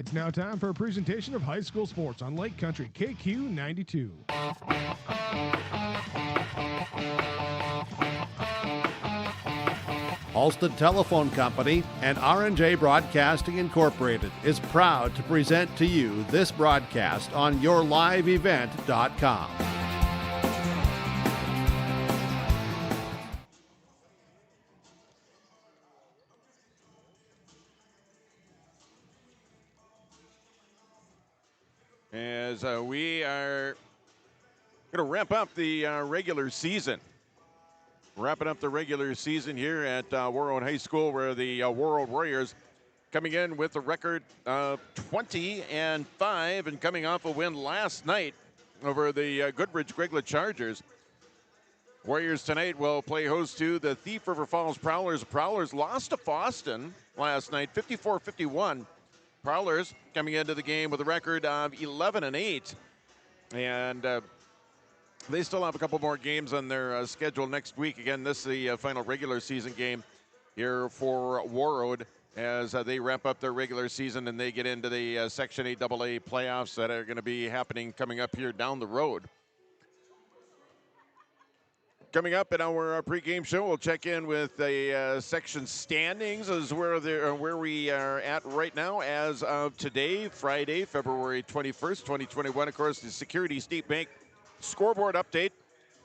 It's now time for a presentation of high school sports on Lake Country KQ92. Halsted Telephone Company and R&J Broadcasting Incorporated is proud to present to you this broadcast on yourliveevent.com. As we are going to wrap up the regular season. Wrapping up the regular season here at Warroad High School, where the Warroad Warriors coming in with a record of 20-5 and coming off a win last night over the Goodrich Grigla Chargers. Warriors tonight will play host to the Thief River Falls Prowlers. Prowlers lost to Boston last night, 54-51. Prowlers coming into the game with a record of 11-8, and they still have a couple more games on their schedule next week. Again, this is the final regular season game here for Warroad as they wrap up their regular season and they get into the Section 8 AA playoffs that are going to be happening coming up here down the road. Coming up in our pregame show, we'll check in with the section standings as where we are at right now as of today, Friday, February 21st, 2021. Of course, the Security State Bank scoreboard update.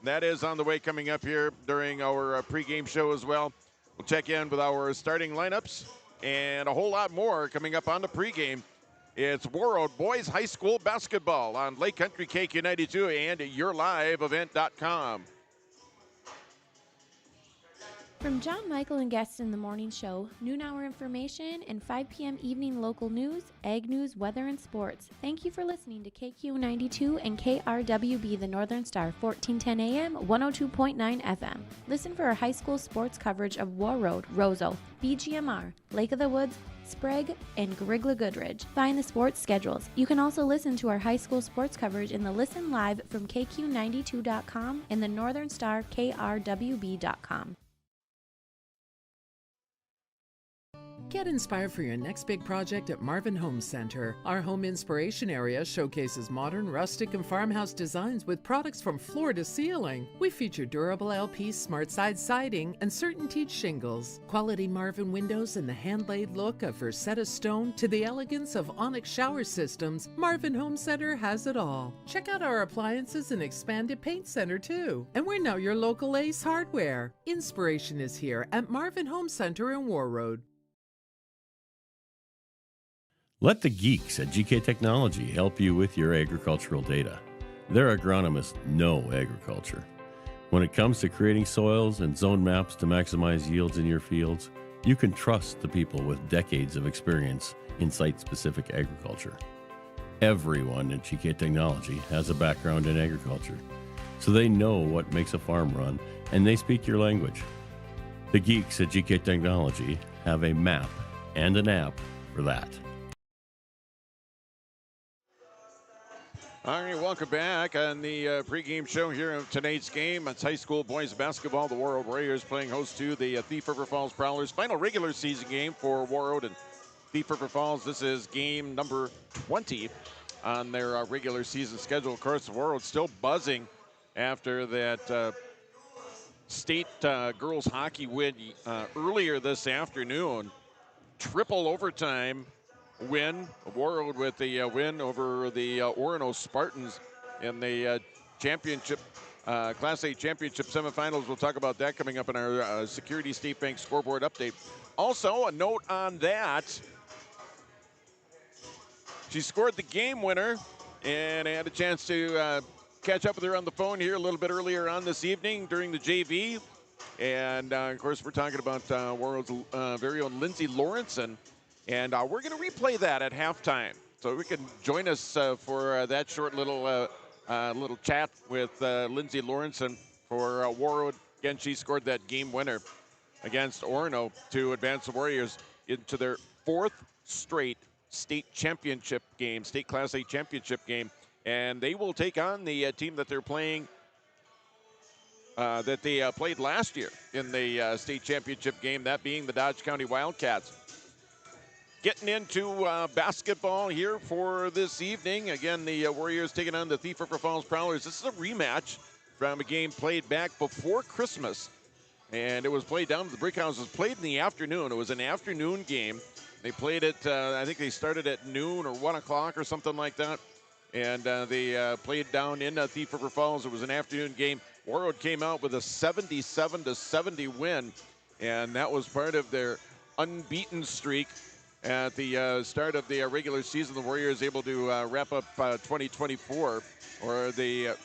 That is on the way coming up here during our pregame show as well. We'll check in with our starting lineups and a whole lot more coming up on the pregame. It's Warroad Boys High School Basketball on Lake Country KQ92 and yourliveevent.com. From John Michael and guests in the morning show, noon hour information, and 5 p.m. evening local news, ag news, weather, and sports. Thank you for listening to KQ92 and KRWB the Northern Star, 1410 AM, 102.9 FM. Listen for our high school sports coverage of Warroad, Roseau, BGMR, Lake of the Woods, Sprague, and Grigla Goodrich. Find the sports schedules. You can also listen to our high school sports coverage in the Listen Live from KQ92.com and the Northern Star KRWB.com. Get inspired for your next big project at Marvin Home Center. Our home inspiration area showcases modern, rustic, and farmhouse designs with products from floor to ceiling. We feature durable LP smart side siding and CertainTeed shingles, quality Marvin windows, and the hand-laid look of Versetta stone to the elegance of Onyx shower systems. Marvin Home Center has it all. Check out our appliances and expanded paint center too. And we're now your local Ace Hardware. Inspiration is here at Marvin Home Center in Warroad. Let the geeks at GK Technology help you with your agricultural data. Their agronomists know agriculture. When it comes to creating soils and zone maps to maximize yields in your fields, you can trust the people with decades of experience in site-specific agriculture. Everyone at GK Technology has a background in agriculture, so they know what makes a farm run, and they speak your language. The geeks at GK Technology have a map and an app for that. All right, welcome back on the pregame show here of tonight's game. It's high school boys basketball. The Warroad Warriors playing host to the Thief River Falls Prowlers. Final regular season game for Warroad and Thief River Falls. This is game number 20 on their regular season schedule. Of course, Warroad still buzzing after that state girls hockey win earlier this afternoon. Triple overtime win. Warroad with the win over the Orono Spartans in the championship, Class A championship semifinals. We'll talk about that coming up in our Security State Bank scoreboard update. Also, a note on that. She scored the game winner, and I had a chance to catch up with her on the phone here a little bit earlier on this evening during the JV. And, of course, we're talking about Warroad's very own Lindsay Lawrenson. And we're going to replay that at halftime. So we can join us for that short little chat with Lindsay Lawrenson for Warroad. Again, she scored that game winner against Orono to advance the Warriors into their fourth straight state championship game, state Class A championship game. And they will take on the team that they're playing, that they played last year in the state championship game, that being the Dodge County Wildcats. Getting into basketball here for this evening. Again, the Warriors taking on the Thief River Falls Prowlers. This is a rematch from a game played back before Christmas. And it was played down at the Brick House. It was played in the afternoon. It was an afternoon game. They played it, I think they started at noon or 1 o'clock or something like that. And they played down in Thief River Falls. It was an afternoon game. Warroad came out with a 77-70 win. And that was part of their unbeaten streak. At the start of the regular season, the Warriors able to wrap up 2024, or the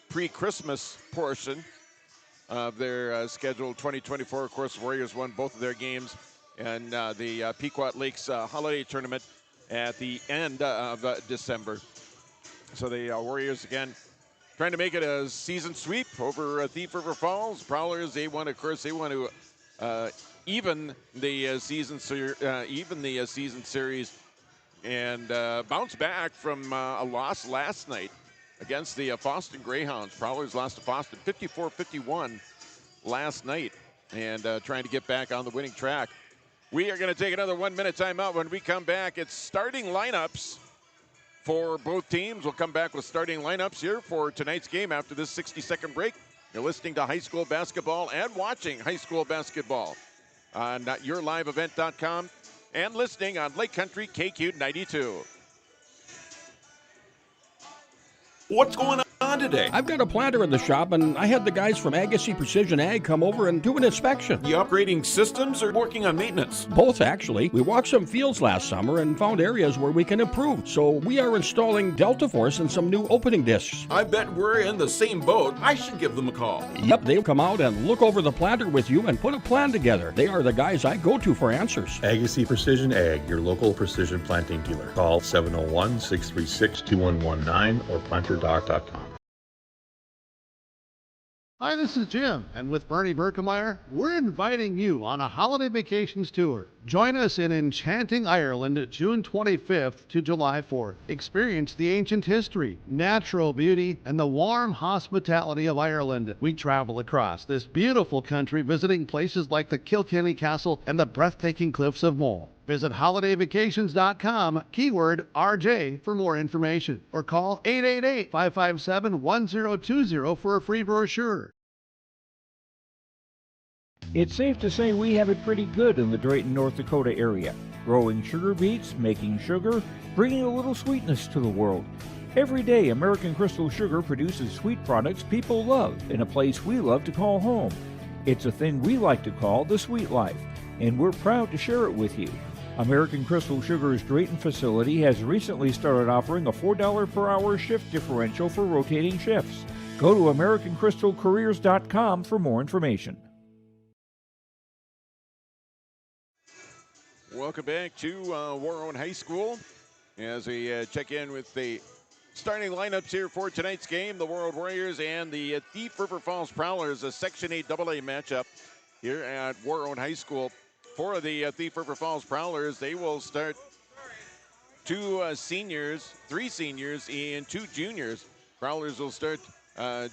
pre-Christmas portion of their schedule. 2024, of course, the Warriors won both of their games, and the Pequot Lakes Holiday Tournament at the end of December. So the Warriors, again, trying to make it a season sweep over Thief River Falls. Prowlers, they want to even the season series and bounce back from a loss last night against the Boston Greyhounds. Prowlers lost to Boston 54-51 last night, and trying to get back on the winning track. We are going to take another 1 minute timeout. When we come back, it's starting lineups for both teams. We'll come back with starting lineups here for tonight's game after this 60-second break. You're listening to high school basketball and watching high school basketball on yourliveevent.com and listening on Lake Country KQ 92. What's going on today? I've got a planter in the shop, and I had the guys from Agassiz Precision Ag come over and do an inspection. You upgrading systems or working on maintenance? Both, actually. We walked some fields last summer and found areas where we can improve. So we are installing Delta Force and some new opening discs. I bet we're in the same boat. I should give them a call. Yep, they'll come out and look over the planter with you and put a plan together. They are the guys I go to for answers. Agassiz Precision Ag, your local precision planting dealer. Call 701-636-2119 or planterdoc.com. Hi, this is Jim, and with Bernie Berkemeyer, we're inviting you on a holiday vacations tour. Join us in enchanting Ireland June 25th to July 4th. Experience the ancient history, natural beauty, and the warm hospitality of Ireland. We travel across this beautiful country, visiting places like the Kilkenny Castle and the breathtaking cliffs of Moyle. Visit holidayvacations.com, keyword RJ, for more information, or call 888-557-1020 for a free brochure. It's safe to say we have it pretty good in the Drayton, North Dakota area. Growing sugar beets, making sugar, bringing a little sweetness to the world. Every day, American Crystal Sugar produces sweet products people love in a place we love to call home. It's a thing we like to call the sweet life, and we're proud to share it with you. American Crystal Sugar's Drayton facility has recently started offering a $4 per hour shift differential for rotating shifts. Go to AmericanCrystalCareers.com for more information. Welcome back to Warroad High School as we check in with the starting lineups here for tonight's game. The Warroad Warriors and the Thief River Falls Prowlers, a Section 8 AA matchup here at Warroad High School. For the Thief River Falls Prowlers, they will start three seniors, and two juniors. Prowlers will start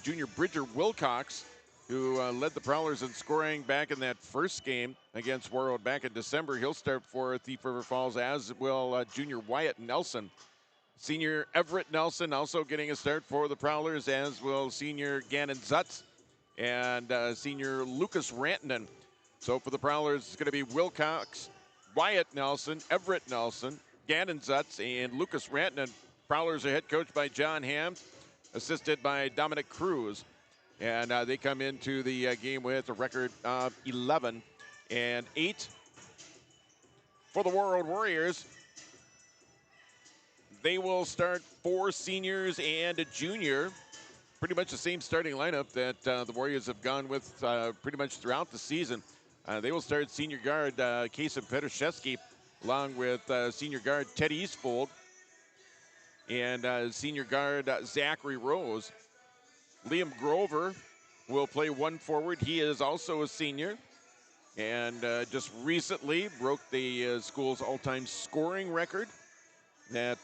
junior Bridger Wilcox, who led the Prowlers in scoring back in that first game against Warroad back in December. He'll start for Thief River Falls, as will junior Wyatt Nelson. Senior Everett Nelson also getting a start for the Prowlers, as will senior Gannon Zutz and senior Lucas Rantanen. So for the Prowlers, it's going to be Wilcox, Wyatt Nelson, Everett Nelson, Gannon Zutz, and Lucas Rantanen. Prowlers are head coached by John Ham, assisted by Dominic Cruz. And they come into the game with a record of 11-8. For the Warroad Warriors, they will start 4 seniors and a junior. Pretty much the same starting lineup that the Warriors have gone with pretty much throughout the season. They will start senior guard Kason Petraszewski, along with senior guard Ted Eastfold and senior guard Zachary Rose. Liam Grover will play one forward. He is also a senior and just recently broke the school's all-time scoring record that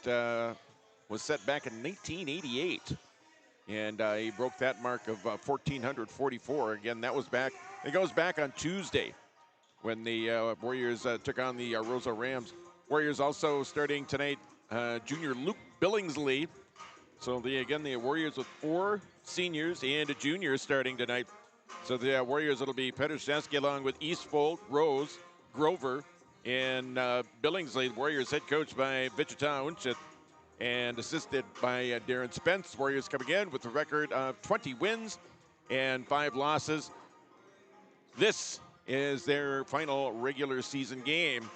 was set back in 1988. And he broke that mark of 1,444. Again, that was back. It goes back on Tuesday. when the Warriors took on the Rosa Rams. Warriors also starting tonight, junior Luke Billingsley. So the Warriors with 4 seniors and a junior starting tonight. So the Warriors, it'll be Petrzeski along with Eastfold, Rose, Grover, and Billingsley. Warriors head coach by Wichita Unchit and assisted by Darren Spence. Warriors coming in with a record of 20 wins and 5 losses. This is their final regular season game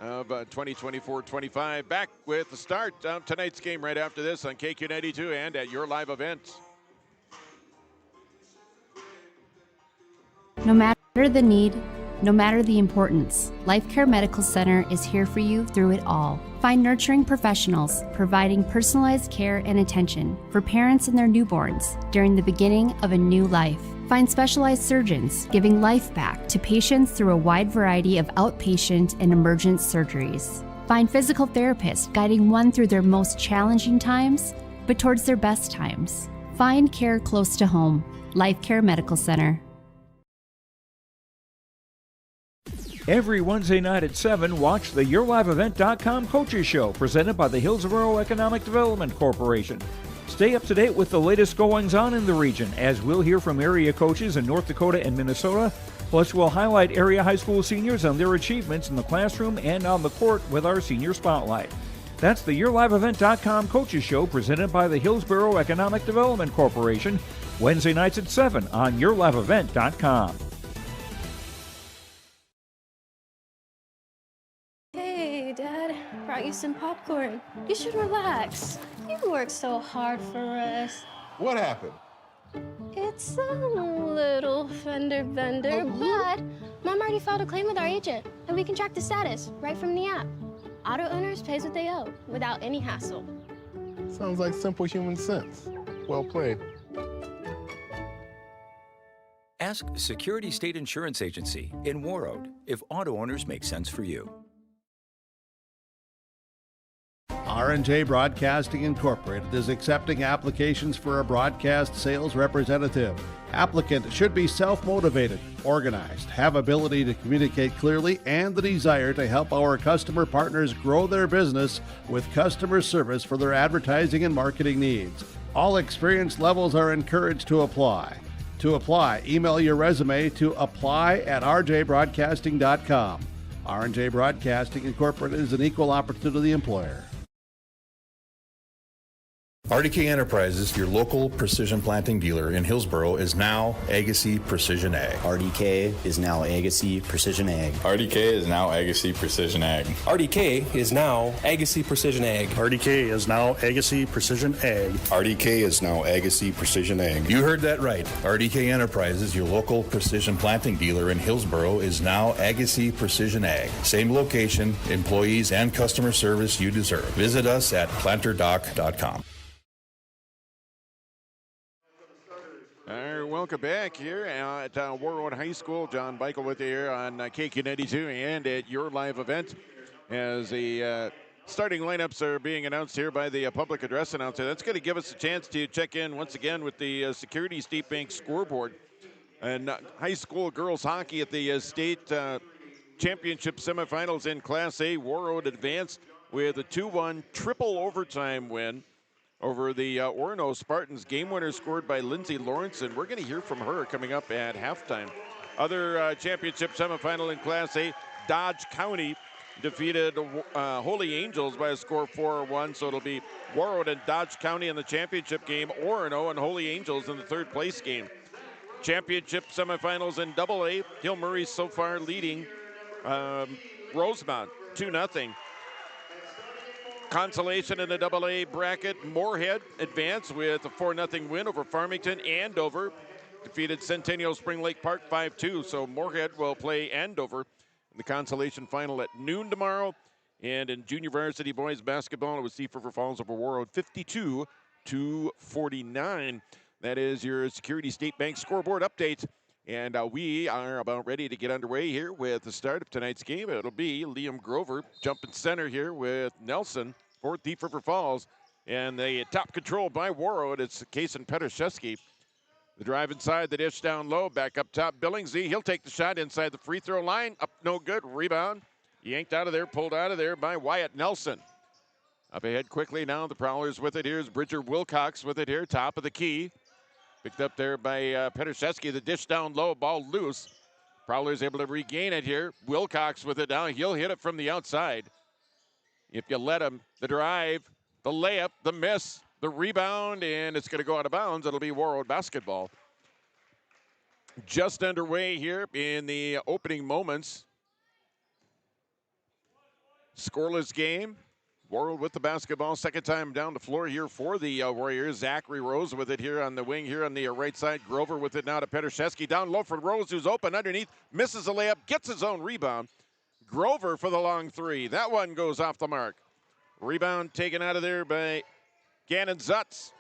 of 2024-25. Back with the start of tonight's game right after this on KQ92 and at your live events. No matter the need, no matter the importance, Life Care Medical Center is here for you through it all. Find nurturing professionals providing personalized care and attention for parents and their newborns during the beginning of a new life. Find specialized surgeons giving life back to patients through a wide variety of outpatient and emergent surgeries. Find physical therapists guiding one through their most challenging times, but towards their best times. Find care close to home. Life Care Medical Center. Every Wednesday night at 7, watch the YourLiveEvent.com Coaches Show presented by the Hillsborough Economic Development Corporation. Stay up to date with the latest goings-on in the region, as we'll hear from area coaches in North Dakota and Minnesota. Plus, we'll highlight area high school seniors and their achievements in the classroom and on the court with our Senior Spotlight. That's the YourLiveEvent.com Coaches Show presented by the Hillsborough Economic Development Corporation, Wednesday nights at 7 on YourLiveEvent.com. Hey, Dad, brought you some popcorn. You should relax. You worked so hard for us. What happened? It's a little fender bender, but Mom already filed a claim with our agent, and we can track the status right from the app. Auto owners pays what they owe without any hassle. Sounds like simple human sense. Well played. Ask Security State Insurance Agency in Warroad if auto owners make sense for you. R&J Broadcasting Incorporated is accepting applications for a broadcast sales representative. Applicant should be self-motivated, organized, have ability to communicate clearly, and the desire to help our customer partners grow their business with customer service for their advertising and marketing needs. All experience levels are encouraged to apply. To apply, email your resume to apply@rjbroadcasting.com. R&J Broadcasting Incorporated is an equal opportunity employer. RDK Enterprises, your local precision planting dealer in Hillsborough, is now Agassi Precision Ag. RDK is now Agassi Precision Ag. RDK is now Agassi Precision Ag. RDK is now Agassi Precision Ag. RDK is now Agassi Precision Ag. RDK is now Agassi Precision Ag. You heard that right. RDK Enterprises, your local precision planting dealer in Hillsborough, is now Agassi Precision Ag. Same location, employees, and customer service you deserve. Visit us at planterdoc.com. Welcome back here at Warroad High School. John Michael with you here on KQ92 and at your live event as the starting lineups are being announced here by the public address announcer. That's going to give us a chance to check in once again with the Security State Bank scoreboard. And high school girls hockey at the state championship semifinals in Class A. Warroad advanced with a 2-1 triple overtime win over the Orono Spartans. Game winner scored by Lindsay Lawrence, and we're going to hear from her coming up at halftime. Other championship semifinal in Class A, Dodge County defeated Holy Angels by a score of 4-1, so it'll be Warroad and Dodge County in the championship game, Orono and Holy Angels in the third place game. Championship semifinals in AA, Hill Murray so far leading Rosemount 2-0. Consolation in the AA bracket, Moorhead advanced with a 4-0 win over Farmington. Andover defeated Centennial Spring Lake Park 5-2. So Moorhead will play Andover in the consolation final at noon tomorrow. And in junior varsity boys basketball, it was Thief River Falls over Warroad 52-49. That is your Security State Bank scoreboard update. And we are about ready to get underway here with the start of tonight's game. It'll be Liam Grover jumping center here with Nelson for Thief River Falls. And the top control by Warroad, it's Kason Petrzeski. The drive inside, the dish down low, back up top. Billingsley, he'll take the shot inside the free throw line. Up, no good. Rebound. Yanked out of there, pulled out of there by Wyatt Nelson. Up ahead quickly now, the Prowlers with it. Here's Bridger Wilcox with it here, top of the key. Picked up there by Petraszewski. The dish down low, ball loose. Prowlers able to regain it here. Wilcox with it now. He'll hit it from the outside. If you let him, the drive, the layup, the miss, the rebound, and it's going to go out of bounds. It'll be Warroad basketball. Just underway here in the opening moments. Scoreless game. Warroad with the basketball. Second time down the floor here for the Warriors. Zachary Rose with it here on the wing here on the right side. Grover with it now to Petraszewski. Down low for Rose, who's open underneath. Misses a layup. Gets his own rebound. Grover for the long three. That one goes off the mark. Rebound taken out of there by Gannon Zutz.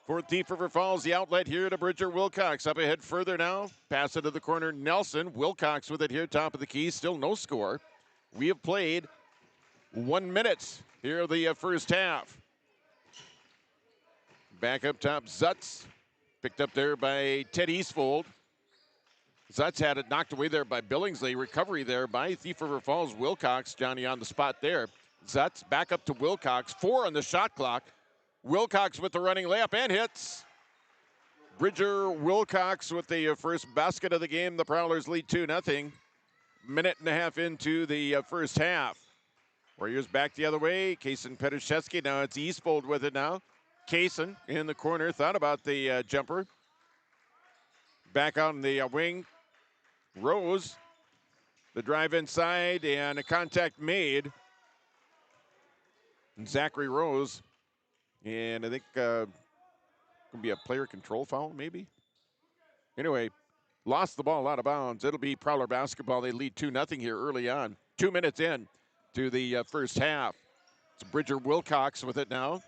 For Thief River Falls, the outlet here to Bridger Wilcox. Up ahead further now. Pass it to the corner. Nelson. Wilcox with it here. Top of the key. Still no score. We have played 1 minute here the first half. Back up top, Zutz. Picked up there by Ted Eastfold. Zutz had it knocked away there by Billingsley. Recovery there by Thief River Falls. Wilcox, Johnny on the spot there. Zutz back up to Wilcox. 4 on the shot clock. Wilcox with the running layup and hits. Bridger Wilcox with the first basket of the game. The Prowlers lead 2-0. Minute and a half into the first half. Warriors back the other way. Kaysen Petraszewski. Now it's Eastfold with it now. Kaysen in the corner. Thought about the jumper. Back on the wing. Rose. The drive inside and a contact made. And Zachary Rose. And I think going to be a player control foul maybe. Anyway, lost the ball out of bounds. It'll be Prowler basketball. They lead 2-0 here early on. 2 minutes in to the first half. It's Bridger Wilcox with it now.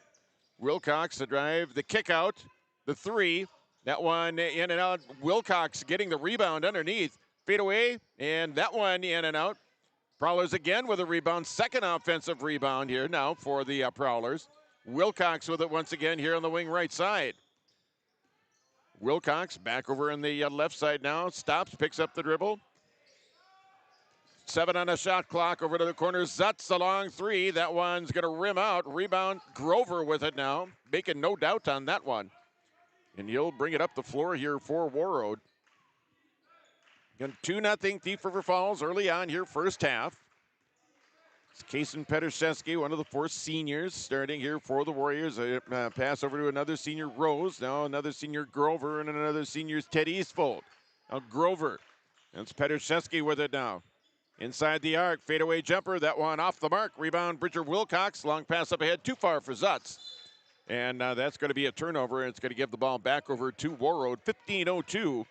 Wilcox, the drive, the kick out, the three. That one in and out. Wilcox getting the rebound underneath. Fade away, and that one in and out. Prowlers again with a rebound. Second offensive rebound here now for the Prowlers. Wilcox with it once again here on the wing right side. Wilcox back over in the left side now. Stops, picks up the dribble. 7 on the shot clock, over to the corner. Zutz, a long three. That one's going to rim out. Rebound, Grover with it now. Making no doubt on that one. And he'll bring it up the floor here for Warroad. 2-0 Thief River Falls early on here, first half. It's Kaysen Petraszewski, one of the 4 seniors, starting here for the Warriors. A pass over to another senior, Rose. Now another senior, Grover, and another senior's Ted Eastfold. Now Grover. That's Petraszewski with it now. Inside the arc, fadeaway jumper. That one off the mark. Rebound, Bridger Wilcox. Long pass up ahead, too far for Zutz. And that's going to be a turnover, and it's going to give the ball back over to Warroad. 15:02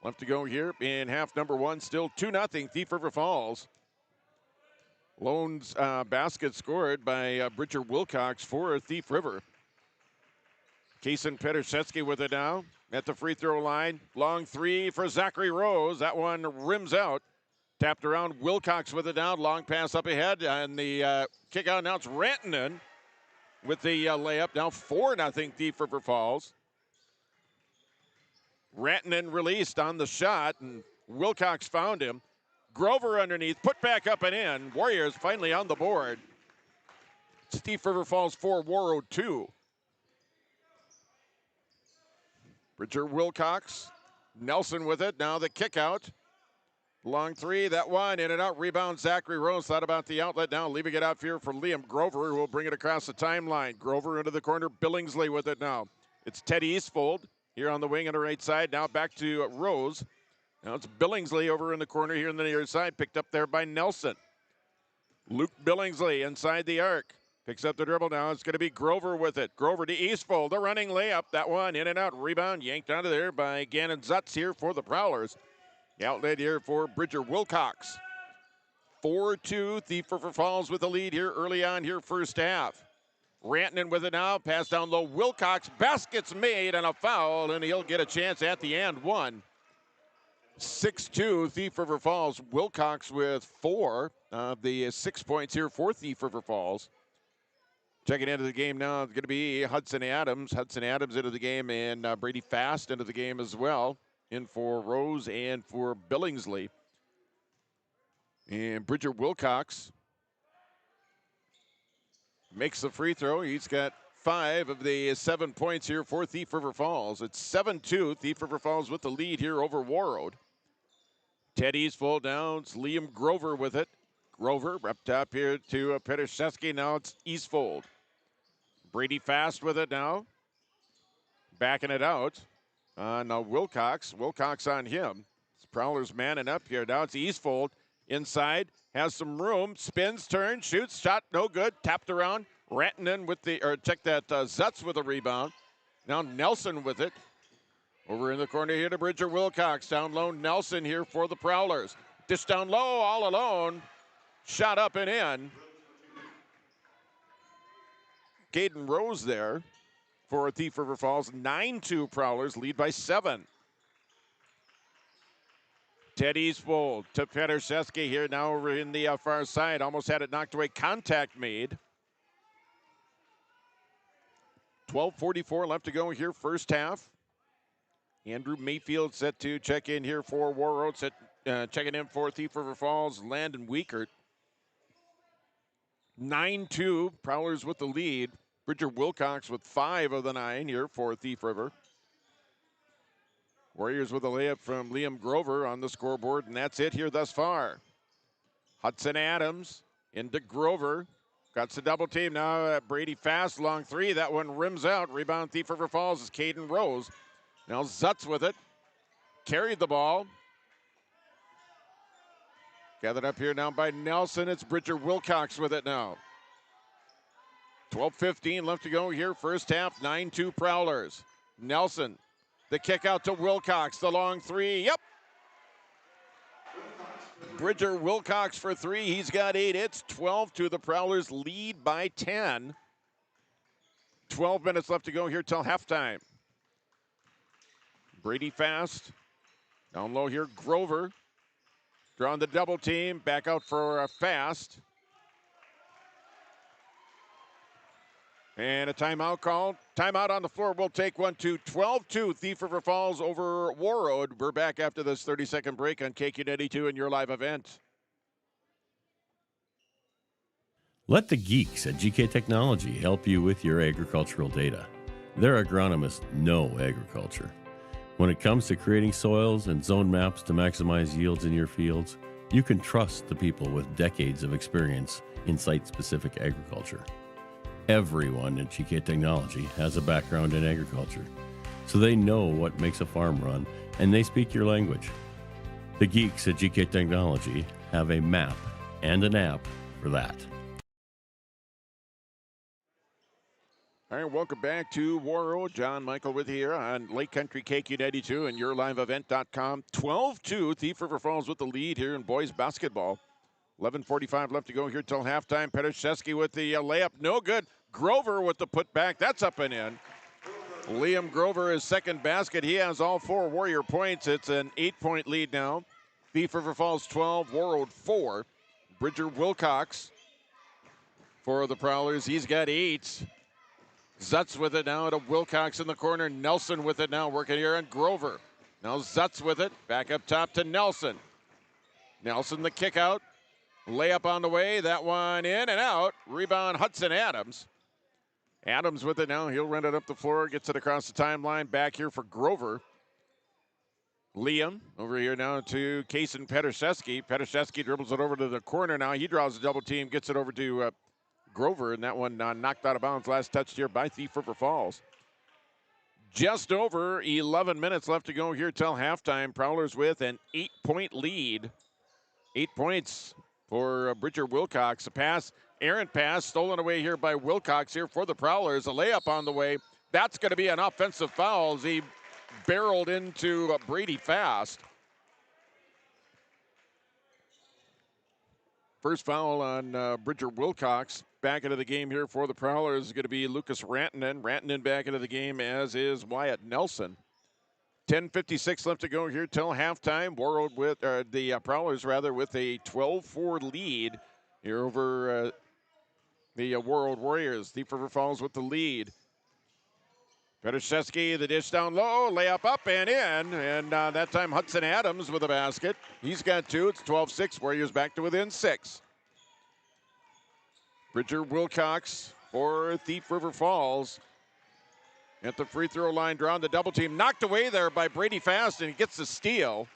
left to go here in half number 1. Still 2-0 Thief River Falls. Lone's basket scored by Bridger Wilcox for Thief River. Kaysen Petraszewski with it now at the free throw line. Long three for Zachary Rose. That one rims out. Tapped around, Wilcox with it down. Long pass up ahead, and the kick out. Now it's Rantanen with the layup. Now 4-0 Thief River Falls. Rantanen released on the shot, and Wilcox found him. Grover underneath, put back up and in. Warriors finally on the board. It's Thief River Falls 4, Warroad 2. Bridger Wilcox, Nelson with it. Now the kick out. Long three, that one in and out. Rebound, Zachary Rose. Thought about the outlet now, leaving it out here for Liam Grover, who will bring it across the timeline. Grover into the corner, Billingsley with it now. It's Teddy Eastfold here on the wing on the right side. Now back to Rose. Now it's Billingsley over in the corner here on the near side, picked up there by Nelson. Luke Billingsley inside the arc. Picks up the dribble now. It's going to be Grover with it. Grover to Eastfold, the running layup. That one in and out. Rebound yanked out of there by Gannon Zutz here for the Prowlers. The outlet here for Bridger Wilcox. 4-2, Thief River Falls with the lead here early on here first half. Rantanen with it now, pass down low. Wilcox, basket's made and a foul, and he'll get a chance at the end one. 6-2, Thief River Falls. Wilcox with 4 of the 6 points here for Thief River Falls. Checking into the game now, it's going to be Hudson Adams. Hudson Adams into the game, and Brady Fast into the game as well. In for Rose and for Billingsley. And Bridger Wilcox makes the free throw. He's got 5 of the 7 points here for Thief River Falls. It's 7-2. Thief River Falls with the lead here over Warroad. Teddy's full downs. Liam Grover with it. Grover up top here to Petraszewski. Now it's Eastfold. Brady Fast with it now. Backing it out. Now Wilcox. Wilcox on him. Prowler's manning up here. Now it's Eastfold. Inside. Has some room. Spins, turns, shoots. Shot no good. Tapped around. Rantanen with the, or check that, Zutz with a rebound. Now Nelson with it. Over in the corner here to Bridger Wilcox. Down low, Nelson here for the Prowlers. Dish down low, all alone. Shot up and in. Caden Rose there for Thief River Falls. 9-2 Prowlers, lead by 7. Teddy's full to Petraszewski here now over in the far side. Almost had it knocked away. Contact made. 12:44 left to go here, first half. Andrew Mayfield set to check in here for Warroad. Checking in for Thief River Falls, Landon Weikert. 9-2, Prowlers with the lead. Bridger Wilcox with 5 of the 9 here for Thief River. Warriors with a layup from Liam Grover on the scoreboard, and that's it here thus far. Hudson Adams into Grover. Got the double team now. Brady Fast, long 3. That one rims out. Rebound Thief River Falls is Caden Rose. Now Zutz with it. Carried the ball. Gathered up here now by Nelson. It's Bridger Wilcox with it now. 12:15 left to go here. First half, 9-2 Prowlers. Nelson, the kick out to Wilcox. The long 3. Yep. Bridger Wilcox for 3. He's got 8. It's 12-2. The Prowlers lead by 10. 12 minutes left to go here till halftime. Brady Fast. Down low here, Grover. Drawing the double team. Back out for Fast. And a timeout called. Timeout on the floor. We'll take 1-2. 12-2. Thief River Falls over Warroad. We're back after this 30-second break on KQ92 and your live event. Let the geeks at GK Technology help you with your agricultural data. Their agronomists know agriculture. When it comes to creating soils and zone maps to maximize yields in your fields, you can trust the people with decades of experience in site-specific agriculture. Everyone at GK Technology has a background in agriculture, so they know what makes a farm run, and they speak your language. The geeks at GK Technology have a map and an app for that. All right, welcome back to Warroad. John Michael with you here on Lake Country KQ92 and yourliveevent.com. 12-2, Thief River Falls with the lead here in boys basketball. 11:45 left to go here till halftime. Petraszewski with the layup, no good. Grover with the putback, that's up and in. Liam Grover, his second basket. He has all 4 Warrior points. It's an 8-point lead now. Thief River Falls 12, Warroad 4. Bridger Wilcox for the Prowlers. He's got 8. Zutz with it now to Wilcox in the corner. Nelson with it now, working here on Grover. Now Zutz with it, back up top to Nelson. Nelson the kick out. Layup on the way, that one in and out. Rebound Hudson Adams. Adams with it now, he'll run it up the floor, gets it across the timeline, back here for Grover. Liam over here now to Kason Petraszewski. Petraszewski dribbles it over to the corner now. He draws a double team, gets it over to Grover, and that one knocked out of bounds. Last touch here by Thief River Falls. Just over 11 minutes left to go here till halftime. Prowlers with an 8-point lead. 8 points for Bridger Wilcox. A pass, errant pass, stolen away here by Wilcox here for the Prowlers. A layup on the way. That's going to be an offensive foul as he barreled into Brady Fast. First foul on Bridger Wilcox. Back into the game here for the Prowlers is going to be Lucas Rantanen. Rantanen back into the game, as is Wyatt Nelson. 10:56 left to go here till halftime. Warroad with the Prowlers rather with a 12-4 lead here over the Warroad Warriors. Thief River Falls with the lead. Petruszewski, the dish down low, layup up and in, and that time Hudson Adams with a basket. He's got 2. It's 12-6. Warriors back to within 6. Bridger Wilcox for Thief River Falls. At the free throw line, drawn the double team. Knocked away there by Brady Fast, and he gets the steal.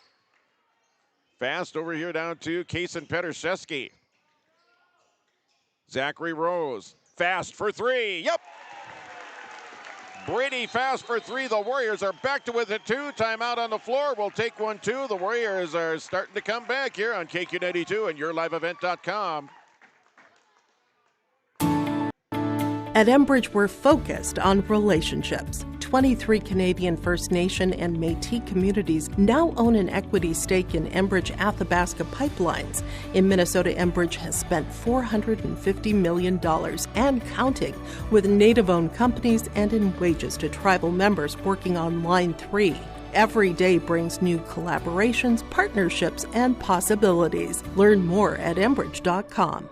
Fast over here down to Kason Petruszewski. Zachary Rose. Fast for 3. Yep. Brady Fast for 3. The Warriors are back to within 2. Timeout on the floor. We'll take 1, 2. The Warriors are starting to come back here on KQ92 and YourLiveEvent.com. At Enbridge, we're focused on relationships. 23 Canadian First Nation and Métis communities now own an equity stake in Enbridge Athabasca Pipelines. In Minnesota, Enbridge has spent $450 million and counting with Native-owned companies and in wages to tribal members working on Line 3. Every day brings new collaborations, partnerships, and possibilities. Learn more at Enbridge.com.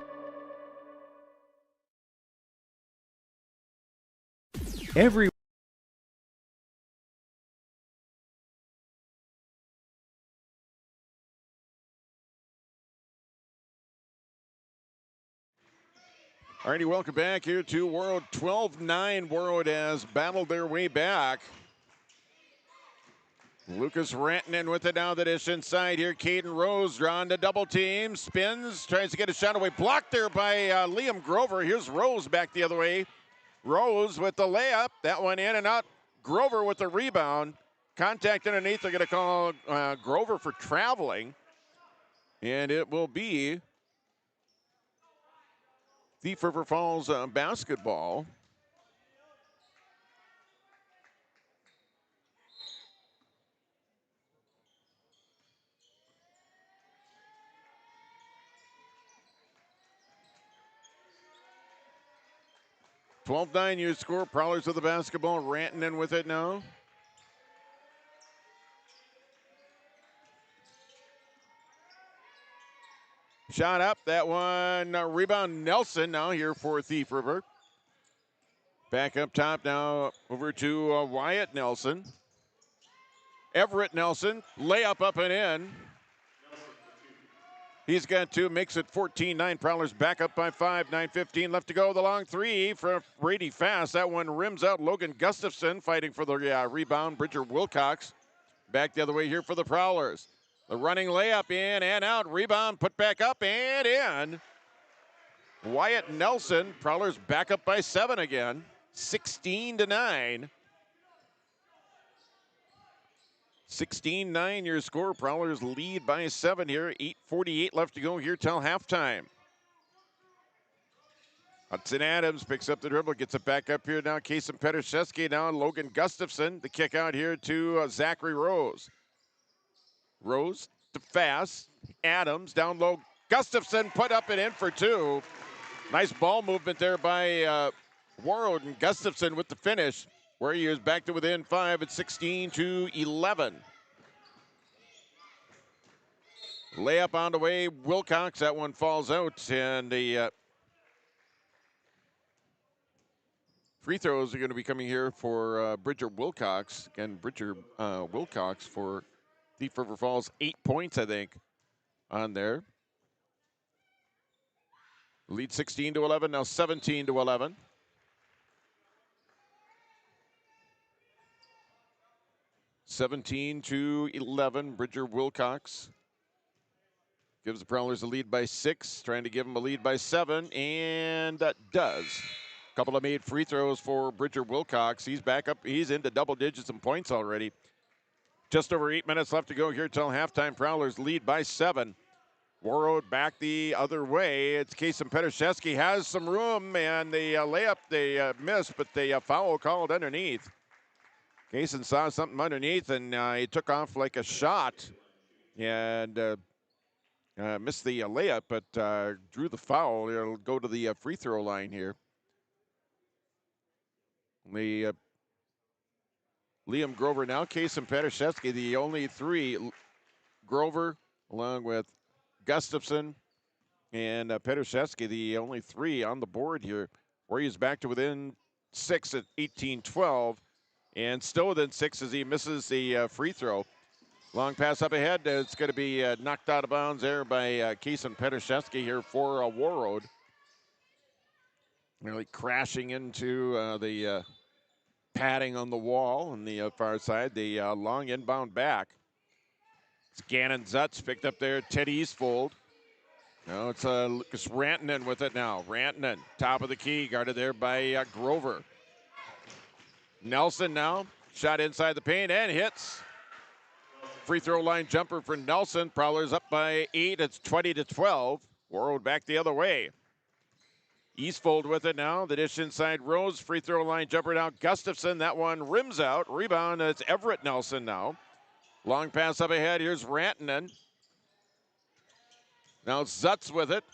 Every Alrighty, welcome back here to Warroad. 12-9. Warroad has battled their way back. Lucas Rantanen with it now. The dish inside here. Caden Rose drawn to double team. Spins, tries to get a shot away. Blocked there by Liam Grover. Here's Rose back the other way. Rose with the layup. That one in and out. Grover with the rebound. Contact underneath. They're going to call Grover for traveling. And it will be Thief River Falls basketball. (12-9) your score. Prowlers with the basketball. Rantanen with it now. Shot up, that one, rebound Nelson now here for Thief River. Back up top now over to Wyatt Nelson. Everett Nelson, layup up and in. He's got 2, makes it 14-9. Prowlers back up by 5, 9:15 left to go. The long 3 for Brady Fast. That one rims out. Logan Gustafson fighting for the rebound. Bridger Wilcox back the other way here for the Prowlers. The running layup in and out. Rebound put back up and in. Wyatt Nelson. Prowlers back up by 7 again. 16-9. 16-9 your score. Prowlers lead by 7 here. 8:48 left to go here till halftime. Hudson Adams picks up the dribble, gets it back up here now. Kason Petruszewski now. Logan Gustafson. The kick out here to Zachary Rose. Rose to Fast. Adams down low. Gustafson put up and in for 2. Nice ball movement there by Warroad, and Gustafson with the finish. Warriors back to within 5 at 16-11. Layup on the way. Wilcox, that one falls out, and the free throws are going to be coming here for Bridger Wilcox. Again, Bridger Wilcox for Thief River Falls. 8 points, I think, on there. Lead 16-11, now 17-11. (17-11). Bridger Wilcox gives the Prowlers a lead by 6, trying to give them a lead by 7, and that does. A couple of made free throws for Bridger Wilcox. He's back up. He's into double digits in points already. Just over 8 minutes left to go here till halftime. Prowlers lead by 7. Warroad back the other way. It's Kason Petruszewski has some room, and the layup they missed, but the foul called underneath. Kason saw something underneath, and he took off like a shot, and missed the layup, but drew the foul. It'll go to the free throw line here. The Liam Grover now, Kason Petruszewski, the only 3. Grover along with Gustafson and Petraszewski, the only 3 on the board here. Warriors back to within 6 at 18-12, and still within 6 as he misses the free throw. Long pass up ahead. It's going to be knocked out of bounds there by Kason Petraszewski here for Warroad. Nearly crashing into the padding on the wall on the far side. The long inbound back. It's Gannon Zutz picked up there. Ted Eastfold. No, it's Lucas Rantanen with it now. Rantanen, top of the key, guarded there by Grover. Nelson now, shot inside the paint and hits. Free throw line jumper for Nelson. Prowlers up by 8. It's 20-12. Warroad back the other way. Eastfold with it now. The dish inside Rose. Free throw line jumper now. Gustafson. That one rims out. Rebound. It's Everett Nelson now. Long pass up ahead. Here's Rantanen. Now Zutz with it.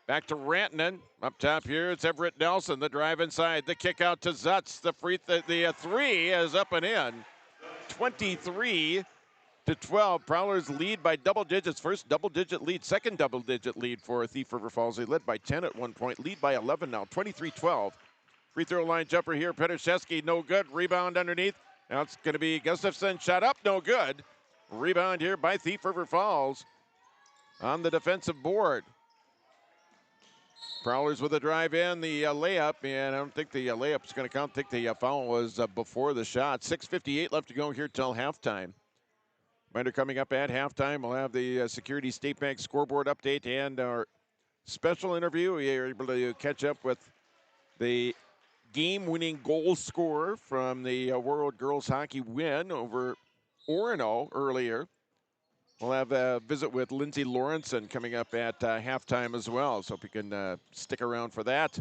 Back to Rantanen. Up top here, it's Everett Nelson. The drive inside. The kick out to Zutz. The 3 is up and in. 23-12. Prowlers lead by double digits. First double-digit lead. Second double-digit lead for Thief River Falls. They led by 10 at one point. Lead by 11 now. 23-12. Free throw line jumper here. Petraszewski, no good. Rebound underneath. Now it's going to be Gustafson. Shot up, no good. Rebound here by Thief River Falls on the defensive board. Prowlers with a drive in, the layup, and I don't think the layup's going to count. I think the foul was before the shot. 6:58 left to go here till halftime. Reminder coming up at halftime, we'll have the Security State Bank scoreboard update and our special interview. We are able to catch up with the game-winning goal scorer from the Warroad girls hockey win over Orono earlier. We'll have a visit with Lindsay Lawrenson coming up at halftime as well, so if you can stick around for that.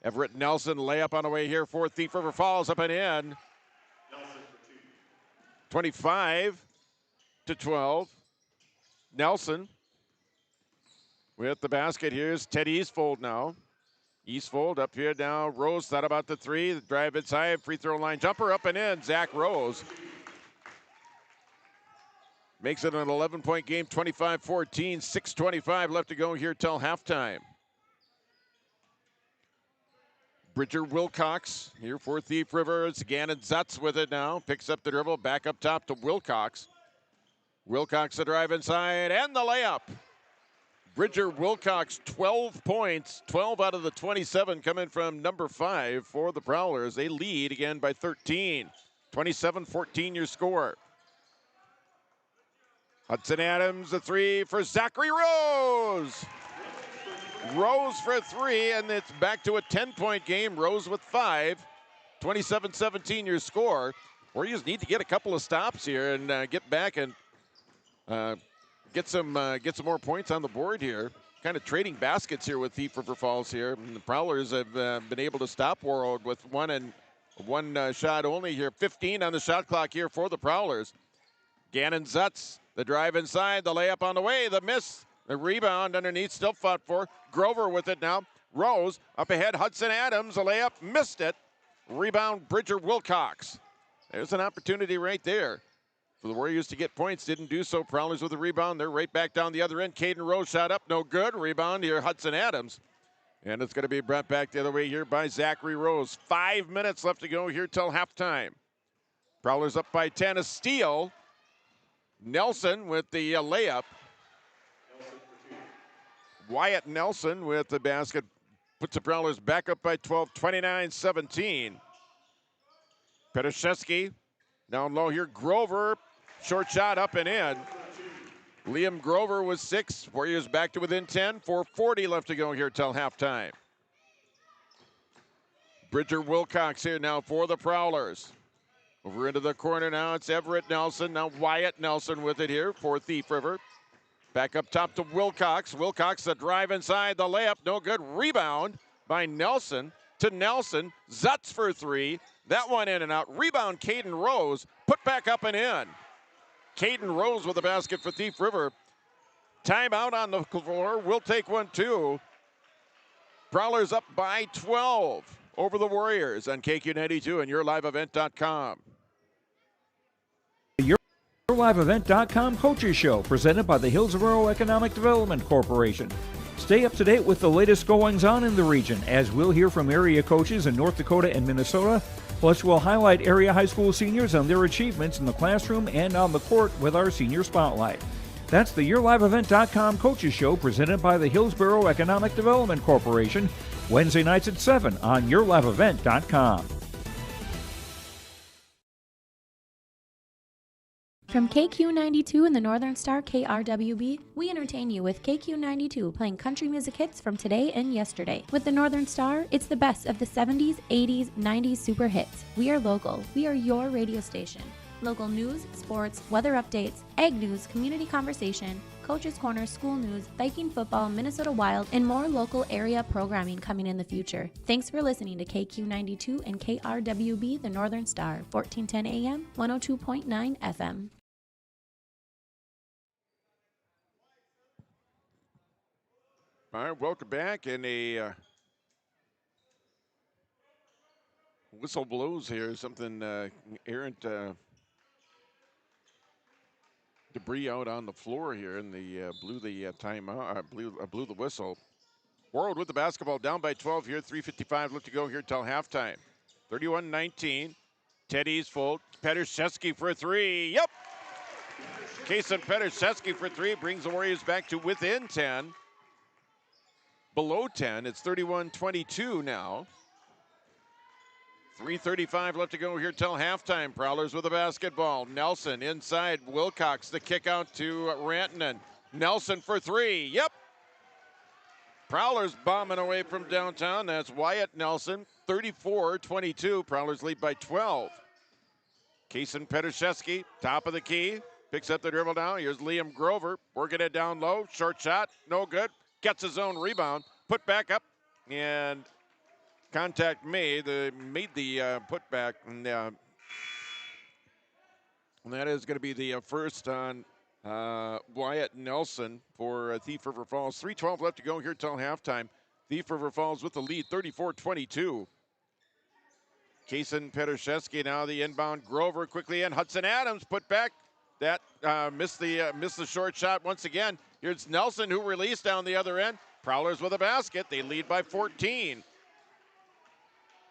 Everett Nelson, layup on the way here for Thief River Falls, up and in. 25-12. Nelson with the basket. Here's Ted Eastfold now. Eastfold up here now. Rose thought about the 3. The drive inside, free throw line jumper, up and in. Zach Rose. Makes it an 11-point game, 25-14, 6:25 left to go here till halftime. Bridger Wilcox here for Thief River. It's Gannon Zutz with it now. Picks up the dribble, back up top to Wilcox. Wilcox the drive inside and the layup. Bridger Wilcox, 12 points, 12 out of the 27 coming from number 5 for the Prowlers. They lead again by 13. 27-14 your score. Hudson Adams, the 3 for Zachary Rose. Rose for 3, and it's back to a 10-point game. Rose with 5. 27-17 your score. Warriors need to get a couple of stops here and get back and get some more points on the board here. Kind of trading baskets here with Thief River Falls here. And the Prowlers have been able to stop Warroad with one shot only here. 15 on the shot clock here for the Prowlers. Gannon Zutz. The drive inside, the layup on the way, the miss, the rebound underneath, still fought for. Grover with it now. Rose up ahead, Hudson Adams, a layup, missed it. Rebound, Bridger Wilcox. There's an opportunity right there for the Warriors to get points. Didn't do so. Prowlers with the rebound. They're right back down the other end. Caden Rose shot up, no good. Rebound here, Hudson Adams. And it's going to be brought back the other way here by Zachary Rose. 5 minutes left to go here till halftime. Prowlers up by 10, a steal. Nelson with the layup. Wyatt Nelson with the basket puts the Prowlers back up by 12, 29-17. Petraszewski down low here. Grover, short shot up and in. Liam Grover with 6. Warriors back to within 10. 4:40 left to go here till halftime. Bridger Wilcox here now for the Prowlers. Over into the corner now, it's Everett Nelson. Now Wyatt Nelson with it here for Thief River. Back up top to Wilcox. Wilcox, the drive inside, the layup, no good. Rebound by Nelson to Nelson. Zutz for 3. That one in and out. Rebound, Caden Rose. Put back up and in. Caden Rose with the basket for Thief River. Timeout on the floor. We'll take one too. Prowlers up by 12 over the Warriors on KQ92 and YourLiveEvent.com. YourLiveEvent.com Coaches Show, presented by the Hillsborough Economic Development Corporation. Stay up to date with the latest goings-on in the region, as we'll hear from area coaches in North Dakota and Minnesota. Plus, we'll highlight area high school seniors and their achievements in the classroom and on the court with our Senior Spotlight. That's the YourLiveEvent.com Coaches Show, presented by the Hillsborough Economic Development Corporation, Wednesday nights at 7 on YourLiveEvent.com. From KQ92 and the Northern Star KRWB, we entertain you with KQ92 playing country music hits from today and yesterday. With the Northern Star, it's the best of the 70s, 80s, 90s super hits. We are local. We are your radio station. Local news, sports, weather updates, ag news, community conversation, Coach's Corner, school news, Viking football, Minnesota Wild, and more local area programming coming in the future. Thanks for listening to KQ92 and KRWB, the Northern Star, 1410 AM, 102.9 FM. All right, welcome back. And a whistle blows here. Something errant debris out on the floor here, and the blew the timeout. Blew the whistle. Warroad with the basketball, down by 12 here. 3:55 left to go here till halftime. 31-19. Teddy's full. Petrszewski for a three. Yep. Kason Petrszewski for three brings the Warriors back to within 10. Below 10, it's 31-22 now. 3:35 left to go here till halftime. Prowlers with the basketball. Nelson inside. Wilcox, the kick out to Rantanen. Nelson for three. Yep. Prowlers bombing away from downtown. That's Wyatt Nelson. 34-22. Prowlers lead by 12. Kason Petrszewski, top of the key. Picks up the dribble down. Here's Liam Grover. Working it down low. Short shot. No good. Gets his own rebound. Put back up. And contact made. Made the putback. And that is going to be the first on Wyatt Nelson for Thief River Falls. 3:12 left to go here till halftime. Thief River Falls with the lead, 34-22. Kason Petrszewski now the inbound. Grover quickly in. Hudson Adams put back. That missed the short shot once again. Here's Nelson who released down the other end. Prowlers with a basket. They lead by 14.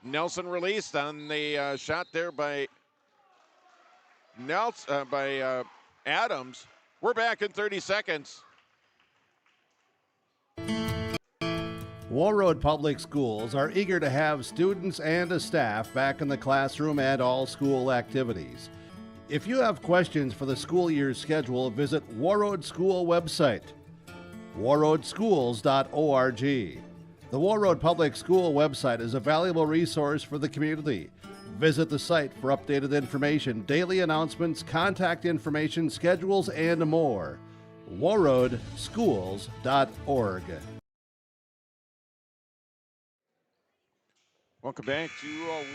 Nelson released on the shot there by Adams. We're back in 30 seconds. Warroad Public Schools are eager to have students and staff back in the classroom and all school activities. If you have questions for the school year's schedule, visit Warroad School website, warroadschools.org. The Warroad Public School website is a valuable resource for the community. Visit the site for updated information, daily announcements, contact information, schedules, and more. warroadschools.org. Welcome back to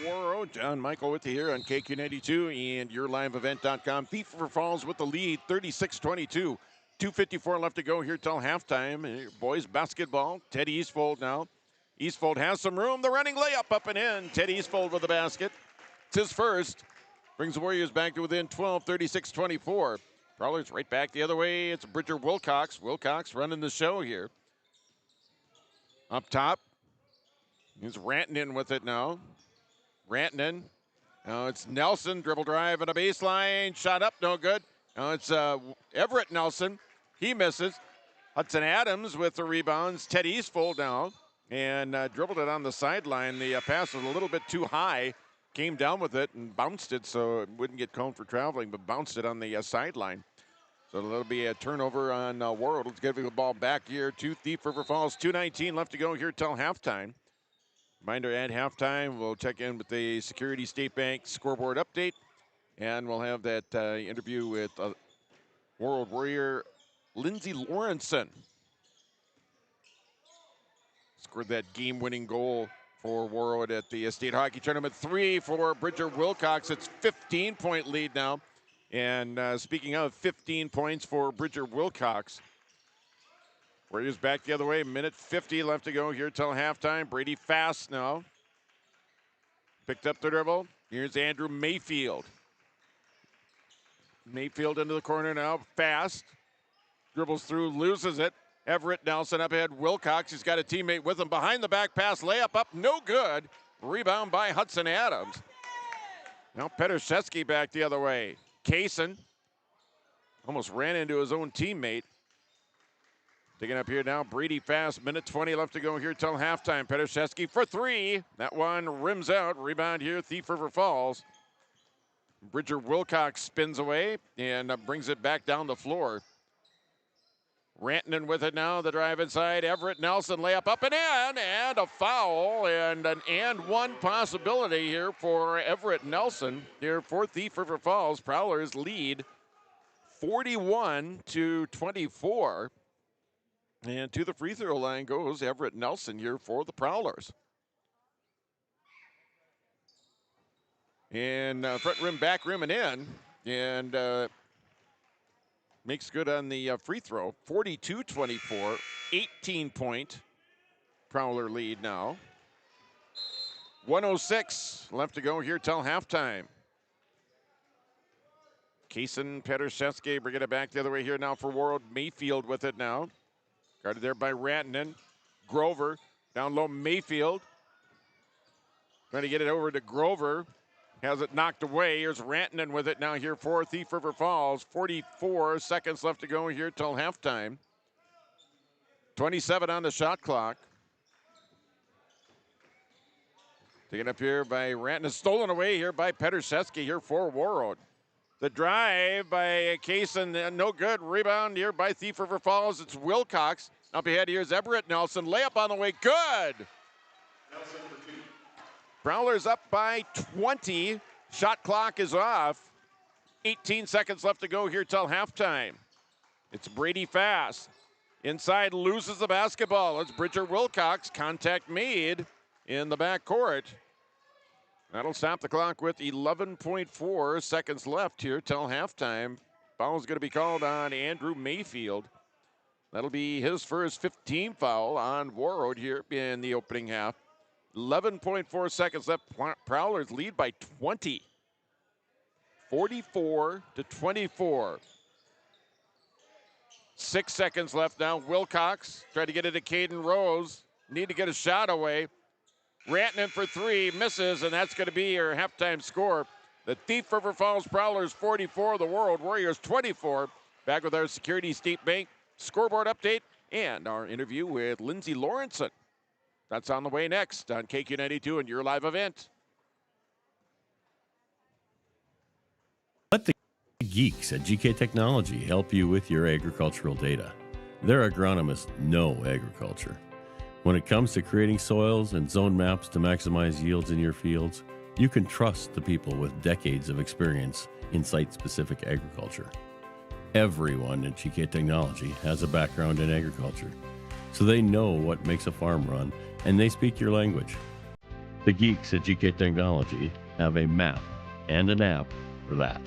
Warroad. John Michael with you here on KQ92 and YourLiveEvent.com. Thief River Falls with the lead, 36-22. 2:54 left to go here till halftime. Boys basketball. Teddy Eastfold now. Eastfold has some room. The running layup up and in. Teddy Eastfold with the basket. It's his first. Brings the Warriors back to within 12, 36-24. Prowlers right back the other way. It's Bridger Wilcox. Wilcox running the show here. Up top. Here's Rantanen with it now. Rantanen. Now it's Nelson. Dribble drive and a baseline. Shot up. No good. Now it's Everett Nelson. He misses. Hudson Adams with the rebounds. Ted Eastfold now. And dribbled it on the sideline. The pass was a little bit too high. Came down with it and bounced it so it wouldn't get called for traveling, but bounced it on the sideline. So that'll be a turnover on Warroad. Let's give the ball back here to Thief River Falls. 2:19 left to go here till halftime. Reminder at halftime, we'll check in with the Security State Bank scoreboard update, and we'll have that interview with Warroad Warrior Lindsey Lawrenson. Scored that game-winning goal for Warroad at the State Hockey Tournament. 3 for Bridger Wilcox. It's 15-point lead now. And speaking of 15 points for Bridger Wilcox, Warriors back the other way. Minute 50 left to go here till halftime. Brady Fast now. Picked up the dribble. Here's Andrew Mayfield. Mayfield into the corner now, fast. Dribbles through, loses it. Everett Nelson up ahead. Wilcox, he's got a teammate with him. Behind the back pass, layup up, no good. Rebound by Hudson Adams. Now Petraszewski back the other way. Kaysen almost ran into his own teammate. Digging up here now, Brady fast. Minute 20 left to go here till halftime. Petraszewski for three. That one rims out. Rebound here, Thief River Falls. Bridger Wilcox spins away and brings it back down the floor. Rantanen with it now, the drive inside. Everett Nelson layup up and in, and a foul, and an and one possibility here for Everett Nelson here for Thief River Falls. Prowlers lead 41-24. And to the free throw line goes Everett Nelson here for the Prowlers. And front rim, back rim, and in. And makes good on the free throw. 42-24, 18-point Prowler lead now. 1:06 left to go here till halftime. Kaysen, Petraszewski bringing it back the other way here now for Warroad. Mayfield with it now. Guarded there by Rantanen. Grover down low, Mayfield. Trying to get it over to Grover. Has it knocked away. Here's Rantanen with it now here for Thief River Falls. 44 seconds left to go here till halftime. 27 on the shot clock. Taken up here by Rantanen. Stolen away here by Petraszewski here for Warroad. The drive by Kaysen, no good. Rebound here by Thief River Falls. It's Wilcox. Up ahead, here's Everett Nelson. Layup on the way, good. Prowlers up by 20. Shot clock is off. 18 seconds left to go here till halftime. It's Brady fast. Inside, loses the basketball. It's Bridger Wilcox. Contact made in the backcourt. That'll stop the clock with 11.4 seconds left here till halftime. Foul is going to be called on Andrew Mayfield. That'll be his first 15 foul on Warroad here in the opening half. 11.4 seconds left. Prowlers lead by 20. 44-24. 6 seconds left now. Wilcox tried to get it to Caden Rose. Need to get a shot away. Rantanen for three, misses, and that's going to be your halftime score. The Thief River Falls Prowlers 44, the Warroad Warriors 24. Back with our Security State Bank scoreboard update and our interview with Lindsay Lawrenson. That's on the way next on KQ92 and your live event. Let the geeks at GK Technology help you with your agricultural data. Their agronomists know agriculture. When it comes to creating soils and zone maps to maximize yields in your fields, you can trust the people with decades of experience in site-specific agriculture. Everyone at GK Technology has a background in agriculture, so they know what makes a farm run, and they speak your language. The geeks at GK Technology have a map and an app for that.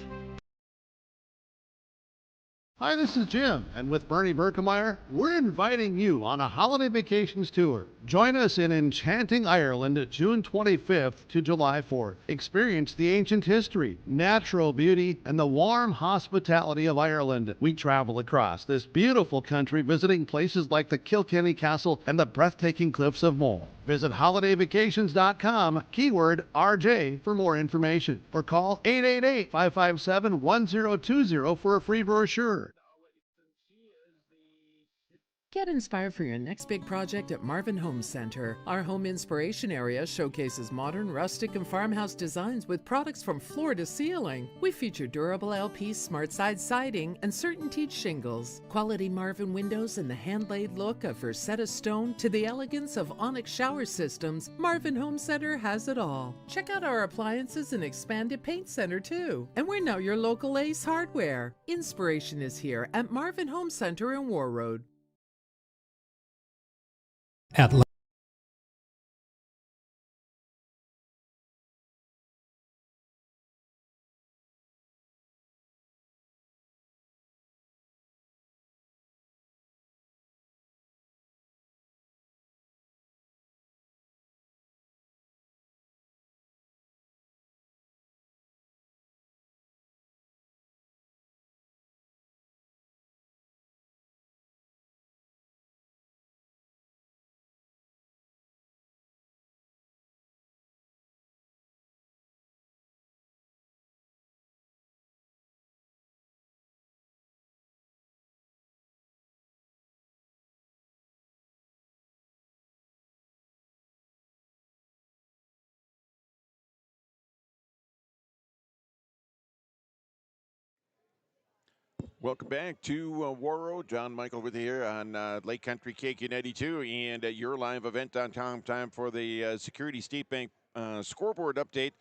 Hi, this is Jim, and with Bernie Berkemeyer, we're inviting you on a holiday vacations tour. Join us in enchanting Ireland June 25th to July 4th. Experience the ancient history, natural beauty, and the warm hospitality of Ireland. We travel across this beautiful country visiting places like the Kilkenny Castle and the breathtaking cliffs of Moher. Visit holidayvacations.com, keyword RJ, for more information, or call 888-557-1020 for a free brochure. Get inspired for your next big project at Marvin Home Center. Our home inspiration area showcases modern, rustic, and farmhouse designs with products from floor to ceiling. We feature durable LP smart side siding and CertainTeed shingles, quality Marvin windows, and the hand-laid look of Versetta stone to the elegance of onyx shower systems. Marvin Home Center has it all. Check out our appliances and expanded paint center too. And we're now your local Ace Hardware. Inspiration is here at Marvin Home Center in Warroad. At Welcome back to Warroad. John Michael with you here on Lake Country KQ92 and your live event on time for the Security State Bank scoreboard update.